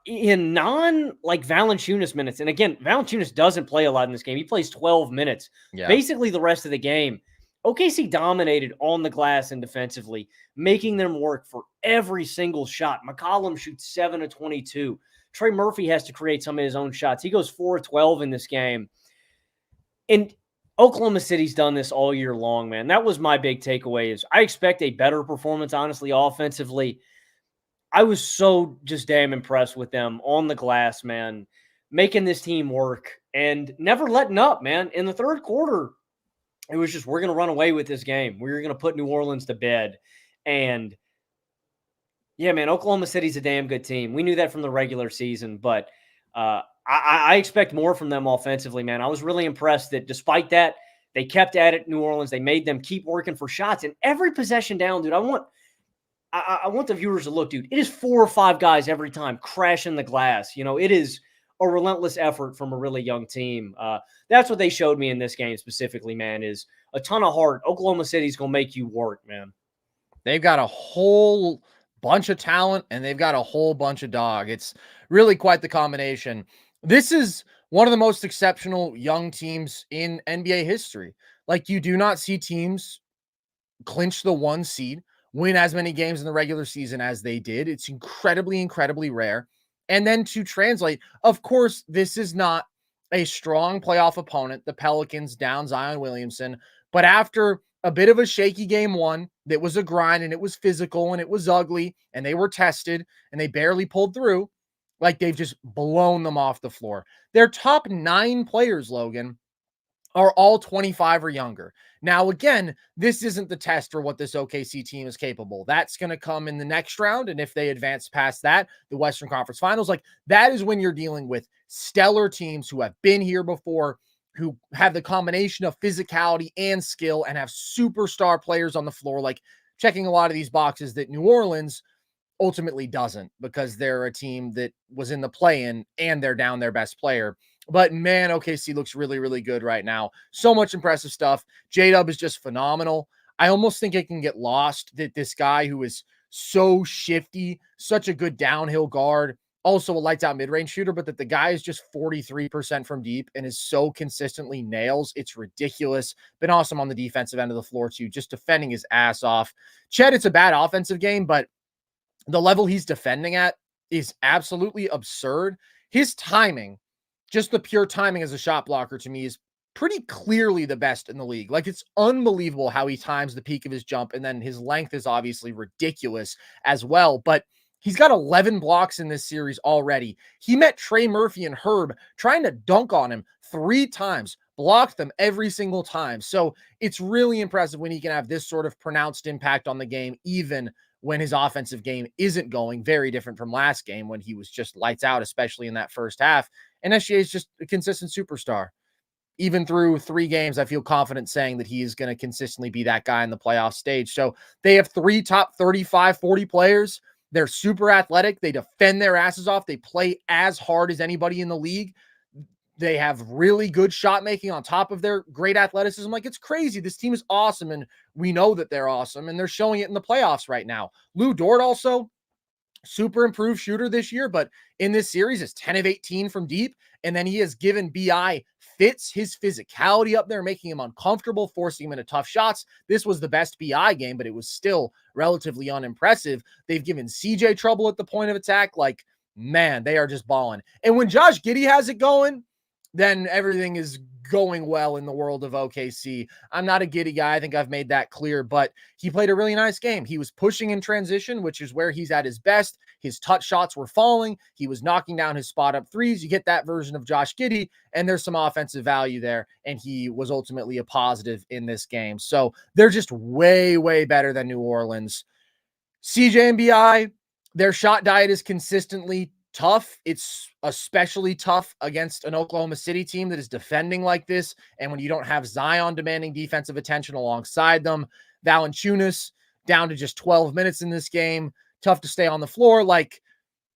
in Valanciunas minutes, and again, Valanciunas doesn't play a lot in this game. He plays 12 minutes. Yeah. Basically the rest of the game. OKC dominated on the glass and defensively, making them work for every single shot. McCollum shoots 7 of 22. Trey Murphy has to create some of his own shots. He goes 4 of 12 in this game. And Oklahoma City's done this all year long, man. That was my big takeaway is I expect a better performance, honestly, offensively. I was so just damn impressed with them on the glass, man, making this team work and never letting up, man. In the third quarter, it was just, we're going to run away with this game. We're going to put New Orleans to bed. And, yeah, man, Oklahoma City's a damn good team. We knew that from the regular season, but I expect more from them offensively, man. I was really impressed that despite that, they kept at it, New Orleans. They made them keep working for shots. And every possession down, dude, I want the viewers to look, dude. It is 4 or 5 guys every time crashing the glass. You know, it is a relentless effort from a really young team. That's what they showed me in this game specifically, man, is a ton of heart. Oklahoma City's going to make you work, man. They've got a whole bunch of talent, and they've got a whole bunch of dog. It's really quite the combination. This is one of the most exceptional young teams in NBA history. Like, you do not see teams clinch the 1 seed, win as many games in the regular season as they did. It's incredibly, incredibly rare. And then to translate, of course, this is not a strong playoff opponent, the Pelicans down Zion Williamson, but after a bit of a shaky game 1, that was a grind and it was physical and it was ugly and they were tested and they barely pulled through, like, they've just blown them off the floor. Their top 9 players, Logan, are all 25 or younger. Now, again, this isn't the test for what this OKC team is capable. That's going to come in the next round. And if they advance past that, the Western Conference Finals, like, that is when you're dealing with stellar teams who have been here before, who have the combination of physicality and skill and have superstar players on the floor, like checking a lot of these boxes that New Orleans ultimately doesn't, because they're a team that was in the play-in and they're down their best player. But man, OKC looks really, really good right now. So much impressive stuff. J-Dub is just phenomenal. I almost think it can get lost that this guy who is so shifty, such a good downhill guard, also a lights out mid-range shooter, but that the guy is just 43% from deep and is so consistently nails. It's ridiculous. Been awesome on the defensive end of the floor too, just defending his ass off. Chet, it's a bad offensive game, but the level he's defending at is absolutely absurd. His timing, just the pure timing as a shot blocker to me is pretty clearly the best in the league. Like, it's unbelievable how he times the peak of his jump, and then his length is obviously ridiculous as well. But he's got 11 blocks in this series already. He met Trey Murphy and Herb trying to dunk on him 3 times, blocked them every single time. So it's really impressive when he can have this sort of pronounced impact on the game, even when his offensive game isn't going. Very different from last game when he was just lights out, especially in that first half. And SGA is just a consistent superstar. Even through 3 games, I feel confident saying that he is going to consistently be that guy in the playoff stage. So they have 3 top 35, 40 players. They're super athletic. They defend their asses off. They play as hard as anybody in the league. They have really good shot making on top of their great athleticism. Like, it's crazy. This team is awesome, and we know that they're awesome, and they're showing it in the playoffs right now. Lou Dort also, super improved shooter this year, but in this series is 10 of 18 from deep. And then he has given BI fits, his physicality up there, making him uncomfortable, forcing him into tough shots. This was the best BI game, but it was still relatively unimpressive. They've given CJ trouble at the point of attack. Like, man, they are just balling. And when Josh Giddey has it going, then everything is going well in the world of OKC. I'm not a Giddey guy. I think I've made that clear, but he played a really nice game. He was pushing in transition, which is where he's at his best. His touch shots were falling. He was knocking down his spot up threes. You get that version of Josh Giddey, and there's some offensive value there, and he was ultimately a positive in this game. So they're just way, way better than New Orleans. CJ and BI, their shot diet is consistently tough. It's especially tough against an Oklahoma City team that is defending like this. And when you don't have Zion demanding defensive attention alongside them, Valanciunas down to just 12 minutes in this game, tough to stay on the floor. Like,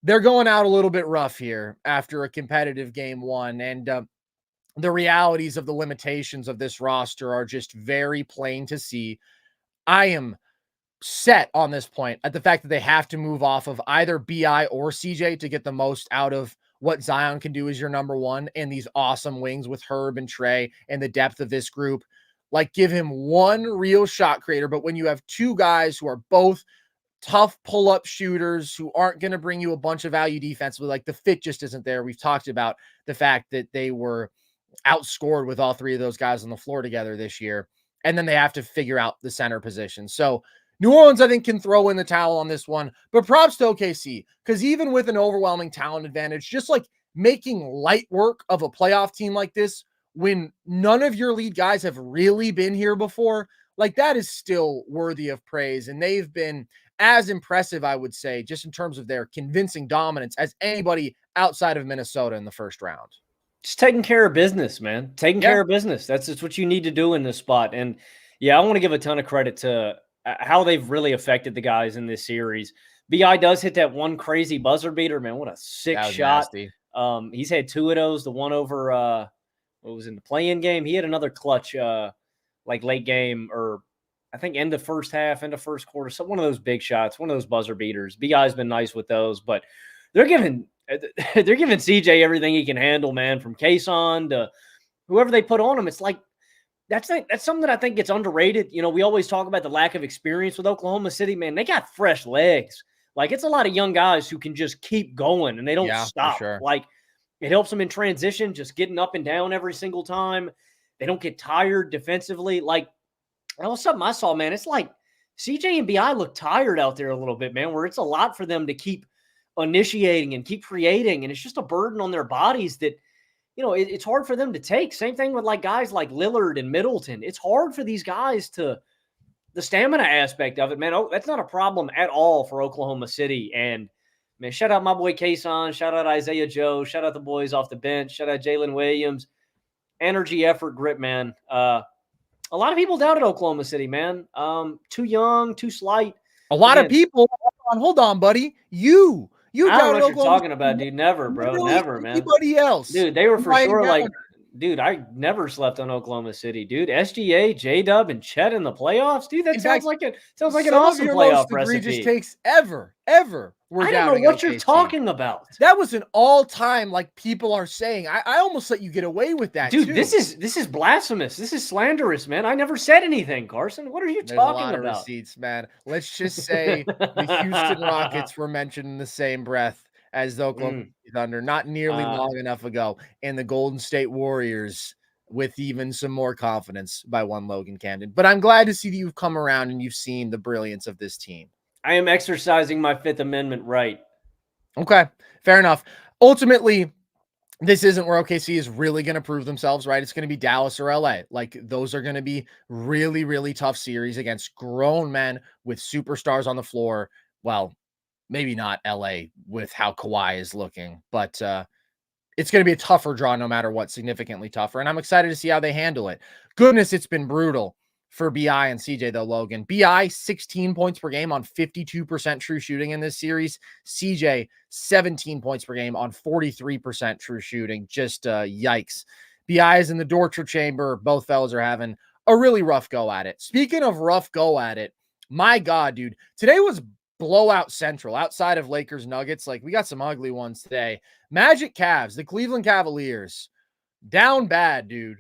they're going out a little bit rough here after a competitive game 1. And the realities of the limitations of this roster are just very plain to see. I am set on this point at the fact that they have to move off of either BI or CJ to get the most out of what Zion can do as your number 1 and these awesome wings with Herb and Trey and the depth of this group. Like, give him one real shot creator. But when you have 2 guys who are both tough pull-up shooters who aren't going to bring you a bunch of value defensively, like, the fit just isn't there. We've talked about the fact that they were outscored with all 3 of those guys on the floor together this year. And then they have to figure out the center position. So New Orleans, I think, can throw in the towel on this one, but props to OKC, because even with an overwhelming talent advantage, just like making light work of a playoff team like this, when none of your lead guys have really been here before, like, that is still worthy of praise. And they've been as impressive, I would say, just in terms of their convincing dominance, as anybody outside of Minnesota in the first round. Just taking care of business, man. Taking care of business. That's just what you need to do in this spot. And yeah, I want to give a ton of credit to how they've really affected the guys in this series. BI does hit that one crazy buzzer beater, man. What a sick shot. Nasty. He's had 2 of those. The one over what was in the play-in game. He had another clutch like late game, or I think end of first half, end of first quarter. So one of those big shots, one of those buzzer beaters. BI's been nice with those, but they're giving CJ everything he can handle, man, from Kayson to whoever they put on him. It's like, that's something that I think gets underrated. You know, we always talk about the lack of experience with Oklahoma City, man. They got fresh legs. Like, it's a lot of young guys who can just keep going and they don't stop. Sure. Like, it helps them in transition, just getting up and down every single time. They don't get tired defensively. Like, that was something I saw, man. It's like CJ and BI look tired out there a little bit, man, where it's a lot for them to keep initiating and keep creating. And it's just a burden on their bodies that, you know, it's hard for them to take. Same thing with like guys like Lillard and Middleton. It's hard for these guys to, the stamina aspect of it, man. Oh, that's not a problem at all for Oklahoma City. And man, shout out my boy Kayson, shout out Isaiah Joe, shout out the boys off the bench, shout out Jalen Williams. Energy, effort, grit, man. A lot of people doubted Oklahoma City, man. Too young, too slight. A lot of people. Hold on, buddy. You I don't know what you're talking about, dude. Never, bro. Never, man. Anybody else? Dude, they were for sure like Dude, I never slept on Oklahoma City, dude. SGA, J-Dub, and Chet in the playoffs, dude. That In sounds fact, like an some of awesome your most playoff egregious recipe. takes ever were I don't know doubting what you're OKC. talking about. That was an all-time, like people are saying. I almost let you get away with that, Dude, too. this is blasphemous. This is slanderous, man. I never said anything, Carson. What are you There's a talking lot of about? receipts, man. Let's just say the Houston Rockets were mentioned in the same breath as the Oklahoma City Thunder not nearly long enough ago, and the Golden State Warriors with even some more confidence by one Logan Camden. But I'm glad to see that you've come around and you've seen the brilliance of this team. I am exercising my Fifth Amendment right. Okay, fair enough. Ultimately, this isn't where OKC is really going to prove themselves, right? It's going to be Dallas or LA. Like, those are going to be really, really tough series against grown men with superstars on the floor. Well, maybe not LA with how Kawhi is looking, but it's going to be a tougher draw no matter what, significantly tougher. And I'm excited to see how they handle it. Goodness, it's been brutal for BI and CJ, though, Logan. BI, 16 points per game on 52% true shooting in this series. CJ, 17 points per game on 43% true shooting. Just yikes. BI is in the torture chamber. Both fellas are having a really rough go at it. Speaking of rough go at it, my God, dude, today was blowout central outside of Lakers Nuggets. Like, we got some ugly ones today. Magic Cavs, the Cleveland Cavaliers, down bad, dude.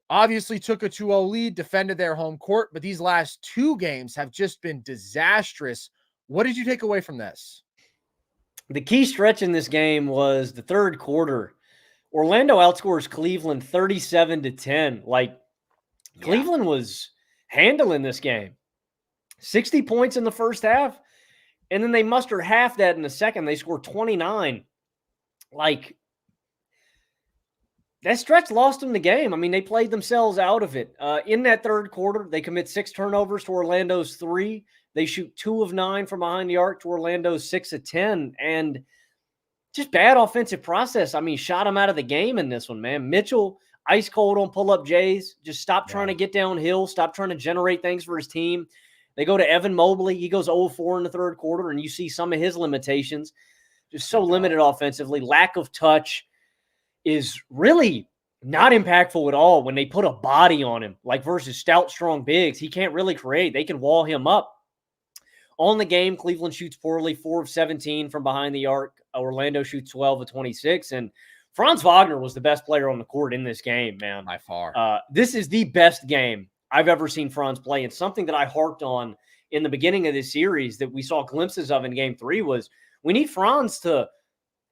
Obviously took a 2-0 lead, defended their home court, but these last two games have just been disastrous. What did you take away from this? The key stretch in this game was the third quarter. Orlando outscores Cleveland 37-10. Like, Cleveland was handling this game. 60 points in the first half, and then they muster half that in the second. They score 29. Like, that stretch lost them the game. I mean, they played themselves out of it. In that third quarter, they commit 6 turnovers to Orlando's 3. They shoot 2 of 9 from behind the arc to Orlando's 6 of 10. And just bad offensive process. I mean, shot them out of the game in this one, man. Mitchell, ice cold on pull-up Jays. Just stop trying to get downhill. Stop trying to generate things for his team. They go to Evan Mobley. He goes 0-4 in the third quarter, and you see some of his limitations. Just so limited offensively. Lack of touch is really not impactful at all when they put a body on him, like versus stout, strong bigs. He can't really create. They can wall him up. On the game, Cleveland shoots poorly, 4 of 17 from behind the arc. Orlando shoots 12 of 26. And Franz Wagner was the best player on the court in this game, man. By far. This is the best game I've ever seen Franz play. And something that I harped on in the beginning of this series that we saw glimpses of in game 3 was we need Franz to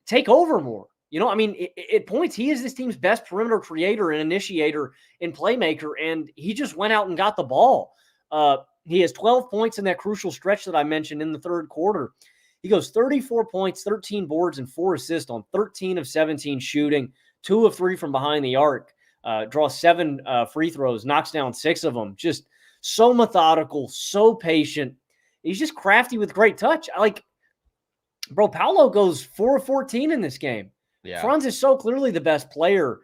take over more. You know, I mean, at points, he is this team's best perimeter creator and initiator and playmaker, and he just went out and got the ball. He has 12 points in that crucial stretch that I mentioned in the third quarter. He goes 34 points, 13 boards, and 4 assists on 13 of 17 shooting, 2 of 3 from behind the arc, draws 7 free throws, knocks down 6 of them. Just so methodical, so patient. He's just crafty with great touch. Bro, Paolo goes 4 of 14 in this game. Yeah. Franz is so clearly the best player.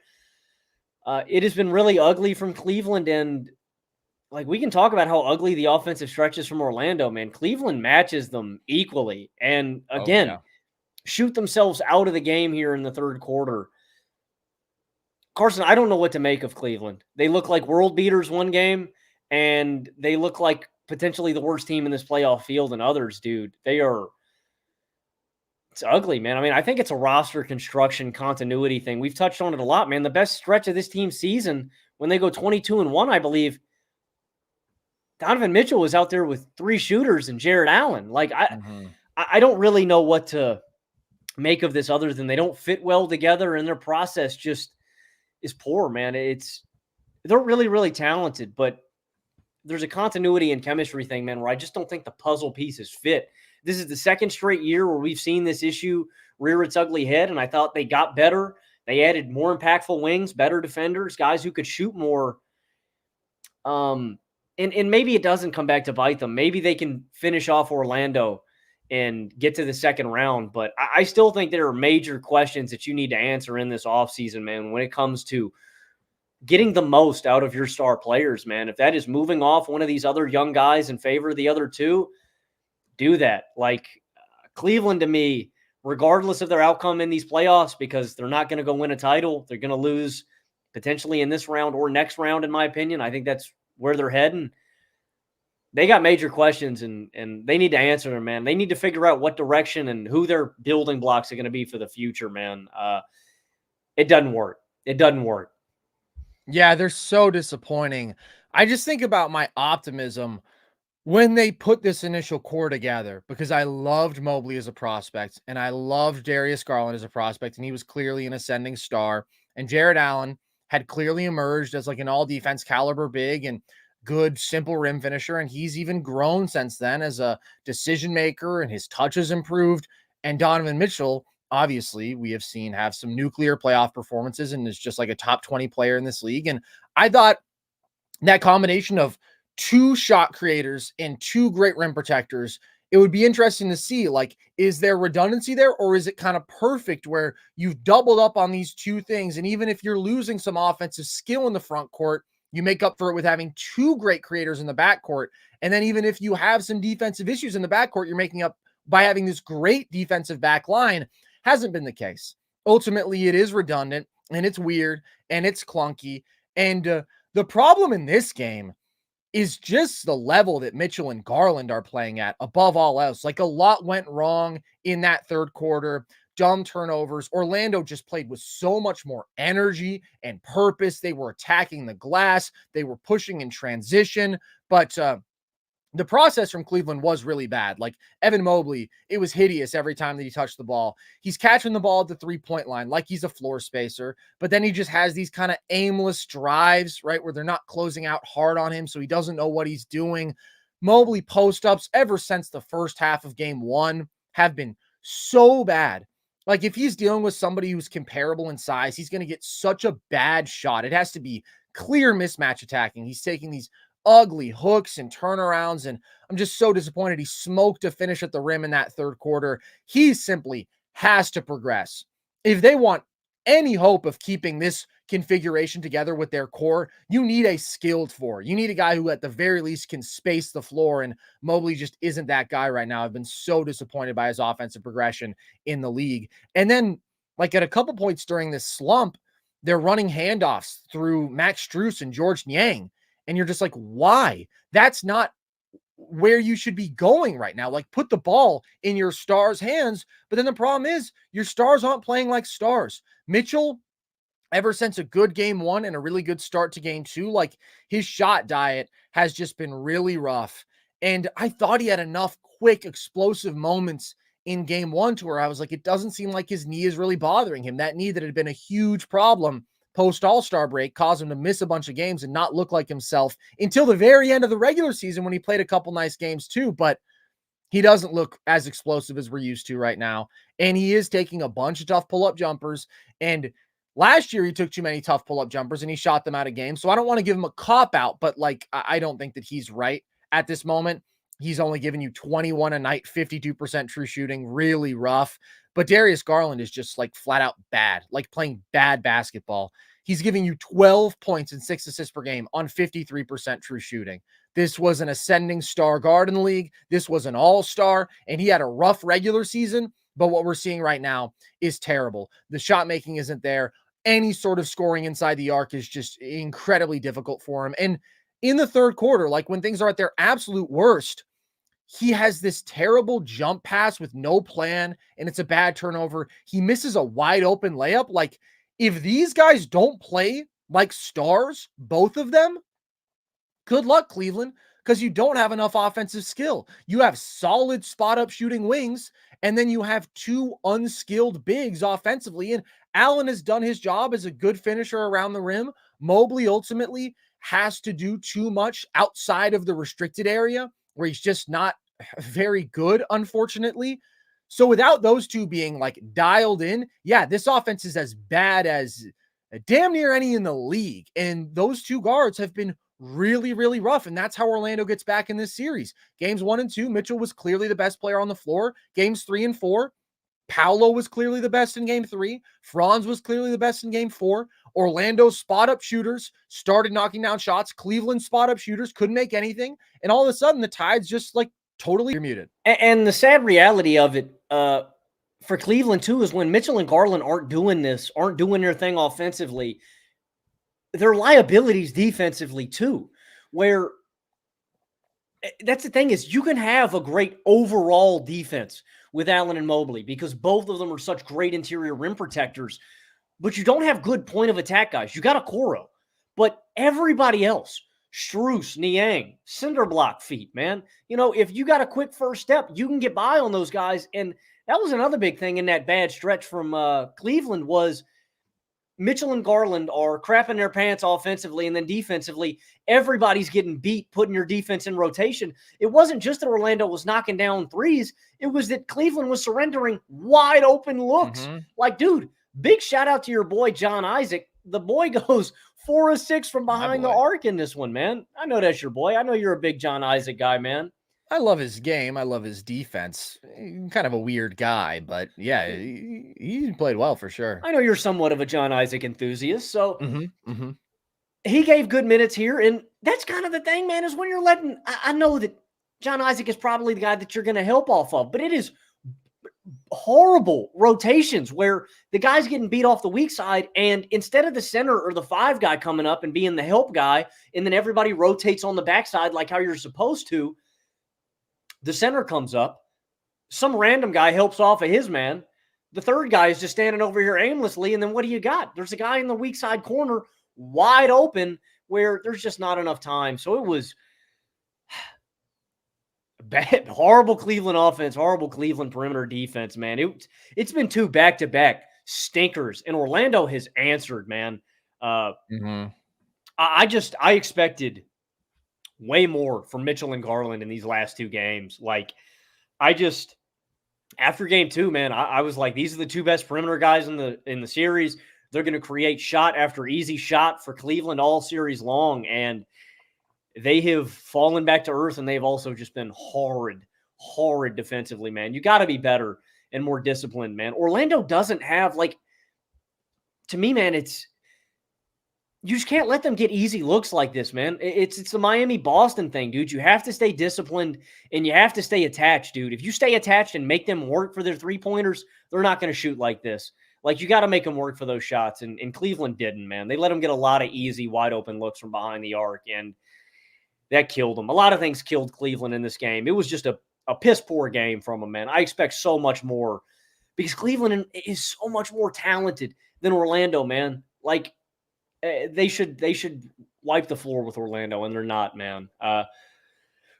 It has been really ugly from Cleveland, and like we can talk about how ugly the offensive stretch is from Orlando, man. Cleveland matches them equally, and again, shoot themselves out of the game here in the third quarter. Carson, I don't know what to make of Cleveland. They look like world beaters one game, and they look like potentially the worst team in this playoff field in others, dude. It's ugly, man. I mean, I think it's a roster construction continuity thing. We've touched on it a lot, man. The best stretch of this team's season, when they go 22-1, I believe, Donovan Mitchell was out there with 3 shooters and Jarrett Allen. Like, I don't really know what to make of this other than they don't fit well together, and their process just is poor, man. They're really, really talented, but there's a continuity and chemistry thing, man, where I just don't think the puzzle pieces fit. This is the second straight year where we've seen this issue rear its ugly head, and I thought they got better. They added more impactful wings, better defenders, guys who could shoot more. And maybe it doesn't come back to bite them. Maybe they can finish off Orlando and get to the second round. But I still think there are major questions that you need to answer in this offseason, man, when it comes to getting the most out of your star players, man. If that is moving off one of these other young guys in favor of the other two, do that. Like, Cleveland, to me, regardless of their outcome in these playoffs, because they're not going to go win a title, they're going to lose potentially in this round or next round, in my opinion. I think that's where they're heading. They got major questions, and they need to answer them, man. They need to figure out what direction and who their building blocks are going to be for the future, man. It doesn't work. It doesn't work. Yeah, they're so disappointing. I just think about my optimism when they put this initial core together, because I loved Mobley as a prospect and I loved Darius Garland as a prospect, and he was clearly an ascending star. And Jarrett Allen had clearly emerged as like an all defense caliber big and good, simple rim finisher. And he's even grown since then as a decision maker, and his touch has improved. And Donovan Mitchell, obviously, we have seen have some nuclear playoff performances and is just like a top 20 player in this league. And I thought that combination of two shot creators and two great rim protectors, it would be interesting to see, like, is there redundancy there, or is it kind of perfect where you've doubled up on these two things? And even if you're losing some offensive skill in the front court, you make up for it with having two great creators in the backcourt. And then even if you have some defensive issues in the backcourt, you're making up by having this great defensive back line. Hasn't been the case. Ultimately, it is redundant and it's weird and it's clunky. And the problem in this game is just the level that Mitchell and Garland are playing at above all else. Like, a lot went wrong in that third quarter, dumb turnovers. Orlando just played with so much more energy and purpose. They were attacking the glass. They were pushing in transition, but the process from Cleveland was really bad. Like, Evan Mobley, it was hideous every time that he touched the ball. He's catching the ball at the 3-point line like he's a floor spacer, but then he just has these kind of aimless drives, right, where they're not closing out hard on him, so he doesn't know what he's doing. Mobley post-ups ever since the first half of game one have been so bad. Like, if he's dealing with somebody who's comparable in size, he's going to get such a bad shot. It has to be clear mismatch attacking. He's taking these ugly hooks and turnarounds, and I'm just so disappointed. He smoked a finish at the rim in that third quarter. He simply has to progress. If they want any hope of keeping this configuration together with their core, you need a skilled four. You need a guy who at the very least can space the floor, and Mobley just isn't that guy right now. I've been so disappointed by his offensive progression in the league. And then, like, at a couple points during this slump, they're running handoffs through Max Strus and George Niang. And you're just like, why? That's not where you should be going right now. Like, put the ball in your stars' hands. But then the problem is your stars aren't playing like stars. Mitchell, ever since a good game one and a really good start to game two, like, his shot diet has just been really rough. And I thought he had enough quick, explosive moments in game one to where I was like, it doesn't seem like his knee is really bothering him. That knee that had been a huge problem post All-Star break caused him to miss a bunch of games and not look like himself until the very end of the regular season when he played a couple nice games too. But he doesn't look as explosive as we're used to right now. And he is taking a bunch of tough pull-up jumpers. And last year he took too many tough pull-up jumpers and he shot them out of games. So I don't want to give him a cop-out, but like, I don't think that he's right at this moment. He's only giving you 21 a night, 52% true shooting, really rough. But Darius Garland is just like flat out bad, like playing bad basketball. He's giving you 12 points and 6 assists per game on 53% true shooting. This was an ascending star guard in the league. This was an all-star, and he had a rough regular season. But what we're seeing right now is terrible. The shot making isn't there. Any sort of scoring inside the arc is just incredibly difficult for him. And in the third quarter, like when things are at their absolute worst, he has this terrible jump pass with no plan, and it's a bad turnover. He misses a wide open layup. Like, if these guys don't play like stars, both of them, good luck, Cleveland, because you don't have enough offensive skill. You have solid spot up shooting wings, and then you have two unskilled bigs offensively. And Allen has done his job as a good finisher around the rim. Mobley ultimately has to do too much outside of the restricted area, where he's just not very good, unfortunately. So without those two being like dialed in, yeah, this offense is as bad as damn near any in the league. And those two guards have been really, really rough. And that's how Orlando gets back in this series. Games 1 and 2, Mitchell was clearly the best player on the floor. Games 3 and 4, Paolo was clearly the best in game 3. Franz was clearly the best in game 4. Orlando's spot-up shooters started knocking down shots. Cleveland's spot-up shooters couldn't make anything. And all of a sudden, the Tide's just like totally muted. And the sad reality of it for Cleveland, too, is when Mitchell and Garland aren't doing their thing offensively, they're liabilities defensively too, where that's the thing is you can have a great overall defense with Allen and Mobley because both of them are such great interior rim protectors, but you don't have good point of attack guys. You got a Coro, but everybody else, Strus, Niang, cinder block feet, man. You know, if you got a quick first step, you can get by on those guys. And that was another big thing in that bad stretch from Cleveland was Mitchell and Garland are crapping their pants offensively, and then defensively, everybody's getting beat, putting your defense in rotation. It wasn't just that Orlando was knocking down threes. It was that Cleveland was surrendering wide open looks. Like, dude, big shout out to your boy, John Isaac. The boy goes 4 of 6 from behind the arc in this one, man. I know that's your boy. I know you're a big John Isaac guy, man. I love his game. I love his defense. Kind of a weird guy, but yeah, he played well for sure. I know you're somewhat of a John Isaac enthusiast, so he gave good minutes here, and that's kind of the thing, man, is when you're letting – I know that John Isaac is probably the guy that you're going to help off of, but it is horrible rotations where the guy's getting beat off the weak side, and instead of the center or the 5 guy coming up and being the help guy, and then everybody rotates on the backside like how you're supposed to, the center comes up, some random guy helps off of his man, the third guy is just standing over here aimlessly, and then what do you got? There's a guy in the weak side corner wide open where there's just not enough time. So it was bad, horrible Cleveland offense, horrible Cleveland perimeter defense, man. It's been 2 back-to-back stinkers, and Orlando has answered, man. I expected way more from Mitchell and Garland in these last 2 games. Like, after game 2, man, I was like, these are the 2 best perimeter guys in the series. They're going to create shot after easy shot for Cleveland all series long, and they have fallen back to earth, and they've also just been horrid defensively, man. You got to be better and more disciplined, man. Orlando doesn't have, like, to me, man, you just can't let them get easy looks like this, man. It's the Miami-Boston thing, dude. You have to stay disciplined, and you have to stay attached, dude. If you stay attached and make them work for their three-pointers, they're not going to shoot like this. Like, you got to make them work for those shots, and Cleveland didn't, man. They let them get a lot of easy, wide-open looks from behind the arc, and that killed them. A lot of things killed Cleveland in this game. It was just a piss-poor game from them, man. I expect so much more because Cleveland is so much more talented than Orlando, man. Like, they should wipe the floor with Orlando, and they're not, man.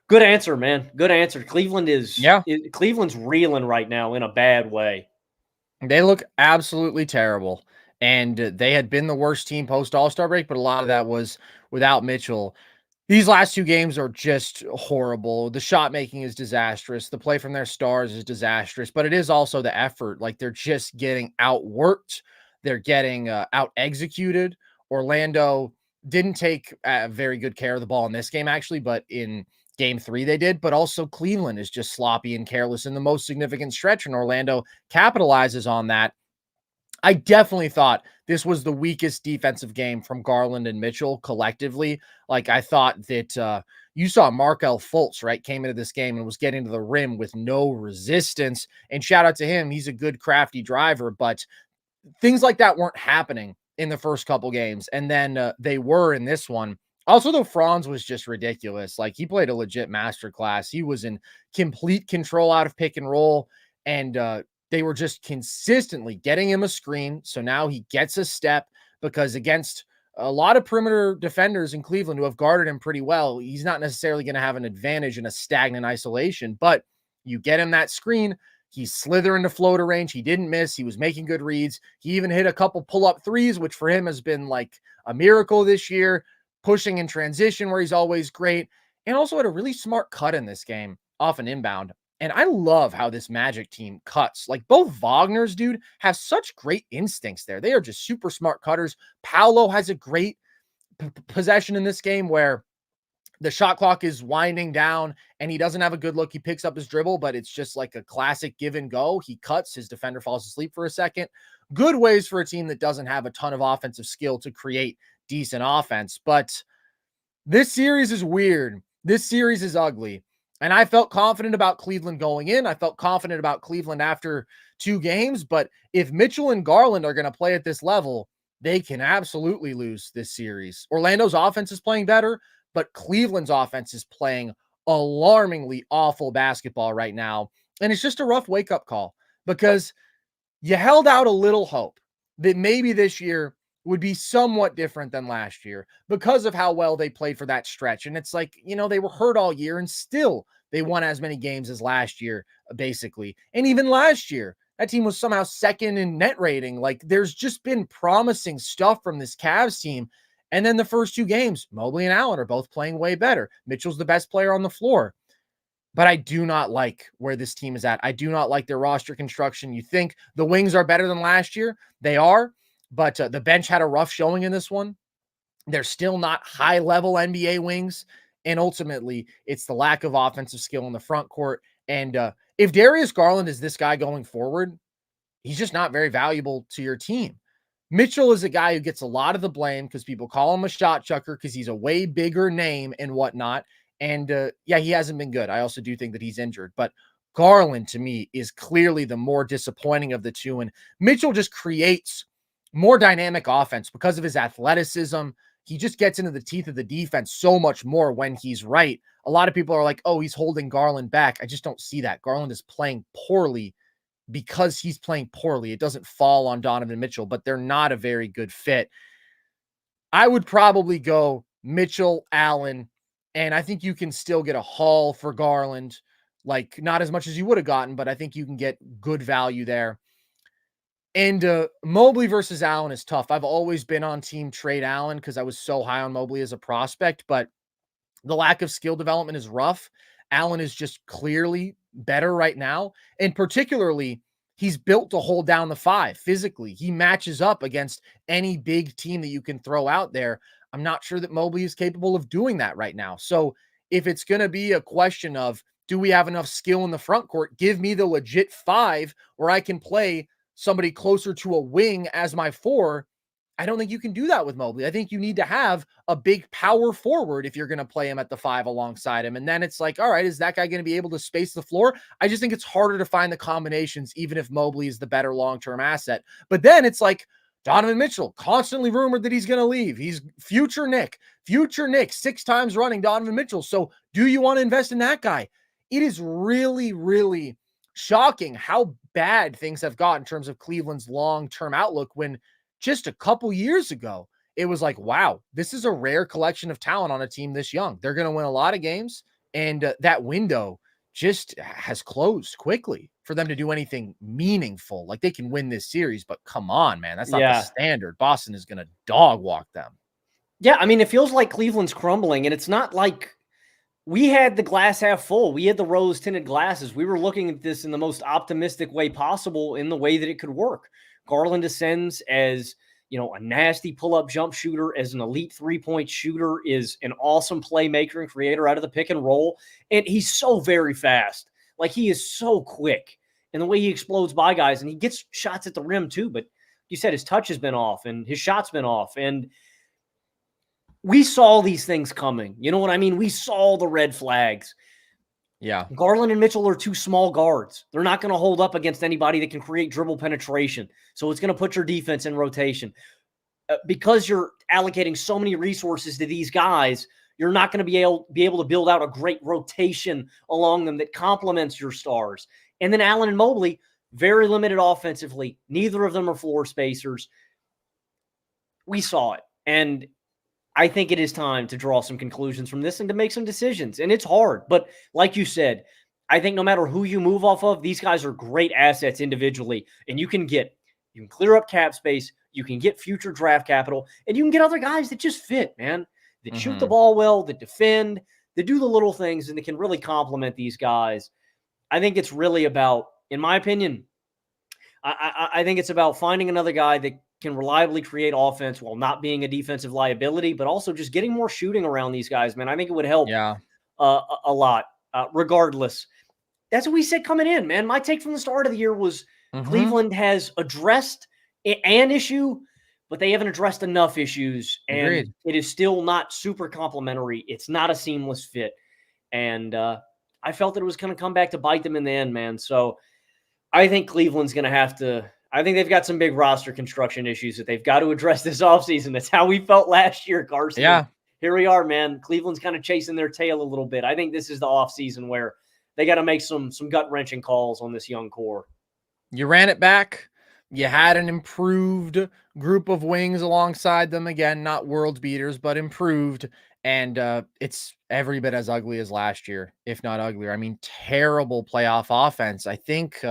Good answer, man. Good answer. Cleveland's reeling right now in a bad way. They look absolutely terrible, and they had been the worst team post All-Star break, but a lot of that was without Mitchell. These last 2 games are just horrible. The shot making is disastrous. The play from their stars is disastrous, but it is also the effort. Like, they're just getting outworked. They're getting out-executed. Orlando didn't take very good care of the ball in this game, actually, but in game 3 they did. But also Cleveland is just sloppy and careless in the most significant stretch, and Orlando capitalizes on that. I definitely thought this was the weakest defensive game from Garland and Mitchell collectively. Like, I thought that you saw Markelle Fultz, right, came into this game and was getting to the rim with no resistance. And shout out to him. He's a good, crafty driver, but things like that weren't happening in the first couple games. And then they were in this one. Also, though, Franz was just ridiculous. Like, he played a legit masterclass. He was in complete control out of pick and roll, and they were just consistently getting him a screen. So now he gets a step because against a lot of perimeter defenders in Cleveland who have guarded him pretty well, he's not necessarily going to have an advantage in a stagnant isolation, but you get him that screen. He's slithering to floater range. He didn't miss. He was making good reads. He even hit a couple pull-up threes, which for him has been like a miracle this year, pushing in transition where he's always great, and also had a really smart cut in this game off an inbound. And I love how this Magic team cuts. Like, both Wagners, dude, have such great instincts there. They are just super smart cutters. Paolo has a great possession in this game where the shot clock is winding down and he doesn't have a good look. He picks up his dribble, but it's just like a classic give and go. He cuts, his defender falls asleep for a second. Good ways for a team that doesn't have a ton of offensive skill to create decent offense. But this series is weird. This series is ugly. And I felt confident about Cleveland going in. I felt confident about Cleveland after 2 games. But if Mitchell and Garland are going to play at this level, they can absolutely lose this series. Orlando's offense is playing better, but Cleveland's offense is playing alarmingly awful basketball right now. And it's just a rough wake-up call because you held out a little hope that maybe this year would be somewhat different than last year because of how well they played for that stretch. And it's like, they were hurt all year and still they won as many games as last year, basically. And even last year, that team was somehow second in net rating. Like, there's just been promising stuff from this Cavs team. And then the first two games, Mobley and Allen are both playing way better. Mitchell's the best player on the floor. But I do not like where this team is at. I do not like their roster construction. You think the wings are better than last year? They are, but the bench had a rough showing in this one. They're still not high-level NBA wings, and ultimately, it's the lack of offensive skill in the front court. And if Darius Garland is this guy going forward, he's just not very valuable to your team. Mitchell is a guy who gets a lot of the blame because people call him a shot chucker because he's a way bigger name and whatnot. And he hasn't been good. I also do think that he's injured. But Garland, to me, is clearly the more disappointing of the two. And Mitchell just creates more dynamic offense because of his athleticism. He just gets into the teeth of the defense so much more when he's right. A lot of people are like, oh, he's holding Garland back. I just don't see that. Garland is playing poorly because he's playing poorly. It doesn't fall on Donovan Mitchell, but they're not a very good fit. I would probably go Mitchell, Allen, and I think you can still get a haul for Garland, like not as much as you would have gotten, but I think you can get good value there. And Mobley versus Allen is tough. I've always been on team trade Allen because I was so high on Mobley as a prospect, but the lack of skill development is rough. Allen is just clearly better right now. And particularly, he's built to hold down the five physically. He matches up against any big team that you can throw out there. I'm not sure that Mobley is capable of doing that right now. So if it's going to be a question of, do we have enough skill in the front court? Give me the legit five where I can play somebody closer to a wing as my four. I don't think you can do that with Mobley. I think you need to have a big power forward if you're going to play him at the five alongside him. And then it's like, all right, is that guy going to be able to space the floor? I just think it's harder to find the combinations, even if Mobley is the better long-term asset. But then it's like Donovan Mitchell, constantly rumored that he's going to leave. He's future Nick, 6 times running Donovan Mitchell. So do you want to invest in that guy? It is really, really shocking how bad things have got in terms of Cleveland's long-term outlook when just a couple years ago, it was like, wow, this is a rare collection of talent on a team this young. They're going to win a lot of games, and that window just has closed quickly for them to do anything meaningful. Like, they can win this series, but come on, man, that's not the standard. Boston is going to dog walk them. Yeah, I mean, it feels like Cleveland's crumbling, and it's not like we had the glass half full. We had the rose-tinted glasses. We were looking at this in the most optimistic way possible in the way that it could work. Garland ascends as, a nasty pull-up jump shooter, as an elite three-point shooter, is an awesome playmaker and creator out of the pick and roll. And he's so very fast. Like, he is so quick. And the way he explodes by guys, and he gets shots at the rim too. But you said his touch has been off and his shot's been off. And we saw these things coming. You know what I mean? We saw the red flags. Yeah. Garland and Mitchell are two small guards. They're not going to hold up against anybody that can create dribble penetration. So it's going to put your defense in rotation. Because you're allocating so many resources to these guys, you're not going to be able to build out a great rotation along them that complements your stars. And then Allen and Mobley, very limited offensively. Neither of them are floor spacers. We saw it. And I think it is time to draw some conclusions from this and to make some decisions. And it's hard. But like you said, I think no matter who you move off of, these guys are great assets individually. And you can clear up cap space, you can get future draft capital, and you can get other guys that just fit, man. That shoot the ball well, that defend, that do the little things, and that can really complement these guys. I think it's really about, in my opinion, I think it's about finding another guy that can reliably create offense while not being a defensive liability, but also just getting more shooting around these guys, man. I think it would help a lot, regardless. That's what we said coming in, man. My take from the start of the year was Cleveland has addressed an issue, but they haven't addressed enough issues, and Agreed. It is still not super complementary. It's not a seamless fit, and I felt that it was going to come back to bite them in the end, man. So I think Cleveland's going to have to I think they've got some big roster construction issues that they've got to address this offseason. That's how we felt last year, Carson. Yeah. Here we are, man. Cleveland's kind of chasing their tail a little bit. I think this is the offseason where they got to make some gut-wrenching calls on this young core. You ran it back. You had an improved group of wings alongside them. Again, not world beaters, but improved. And it's every bit as ugly as last year, if not uglier. I mean, terrible playoff offense. I think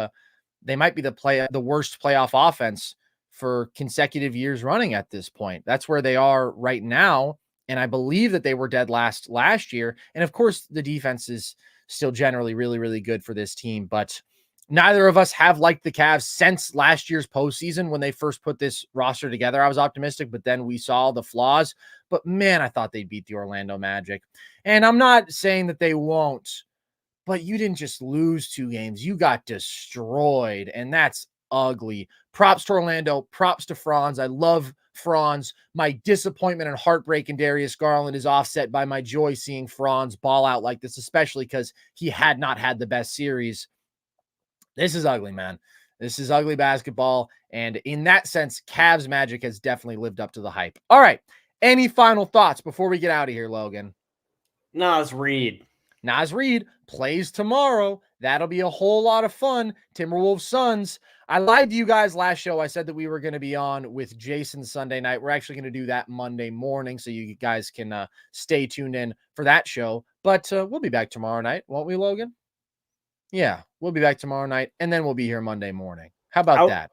they might be the worst playoff offense for consecutive years running at this point. That's where they are right now. And I believe that they were dead last year. And of course, the defense is still generally really, really good for this team. But neither of us have liked the Cavs since last year's postseason when they first put this roster together. I was optimistic, but then we saw the flaws. But man, I thought they'd beat the Orlando Magic. And I'm not saying that they won't, but you didn't just lose 2 games. You got destroyed, and that's ugly. Props to Orlando. Props to Franz. I love Franz. My disappointment and heartbreak in Darius Garland is offset by my joy seeing Franz ball out like this, especially because he had not had the best series. This is ugly, man. This is ugly basketball. And in that sense, Cavs Magic has definitely lived up to the hype. All right. Any final thoughts before we get out of here, Logan? Naz Reid. Naz Reid plays tomorrow. That'll be a whole lot of fun. Timberwolves Suns. I lied to you guys last show. I said that we were going to be on with Jayson Sunday night. We're actually going to do that Monday morning, so you guys can stay tuned in for that show. But we'll be back tomorrow night, won't we, Logan? Yeah, we'll be back tomorrow night, and then we'll be here Monday morning. How about that?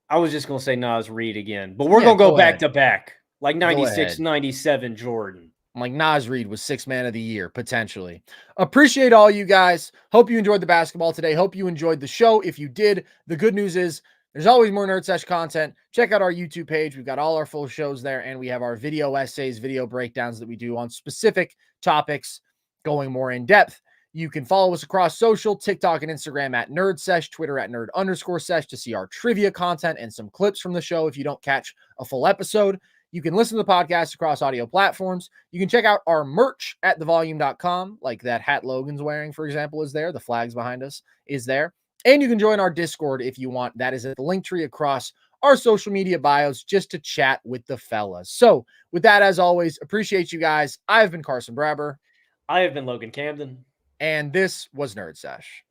I was just going to say Naz Reid again, but we're going to go back to back, like 96, 97 Jordan. I'm like, Naz Reid was 6th man of the year, potentially. Appreciate all you guys. Hope you enjoyed the basketball today. Hope you enjoyed the show. If you did, the good news is there's always more Nerd Sesh content. Check out our YouTube page. We've got all our full shows there, and we have our video essays, video breakdowns that we do on specific topics, going more in depth. You can follow us across social, TikTok and Instagram at Nerd Sesh, Twitter at Nerd_Sesh to see our trivia content and some clips from the show if you don't catch a full episode. You can listen to the podcast across audio platforms. You can check out our merch at thevolume.com, like that hat Logan's wearing, for example, is there. The flags behind us is there. And you can join our Discord if you want. That is at the link tree across our social media bios just to chat with the fellas. So with that, as always, appreciate you guys. I've been Carson Brabber. I have been Logan Camden. And this was Nerd Sesh.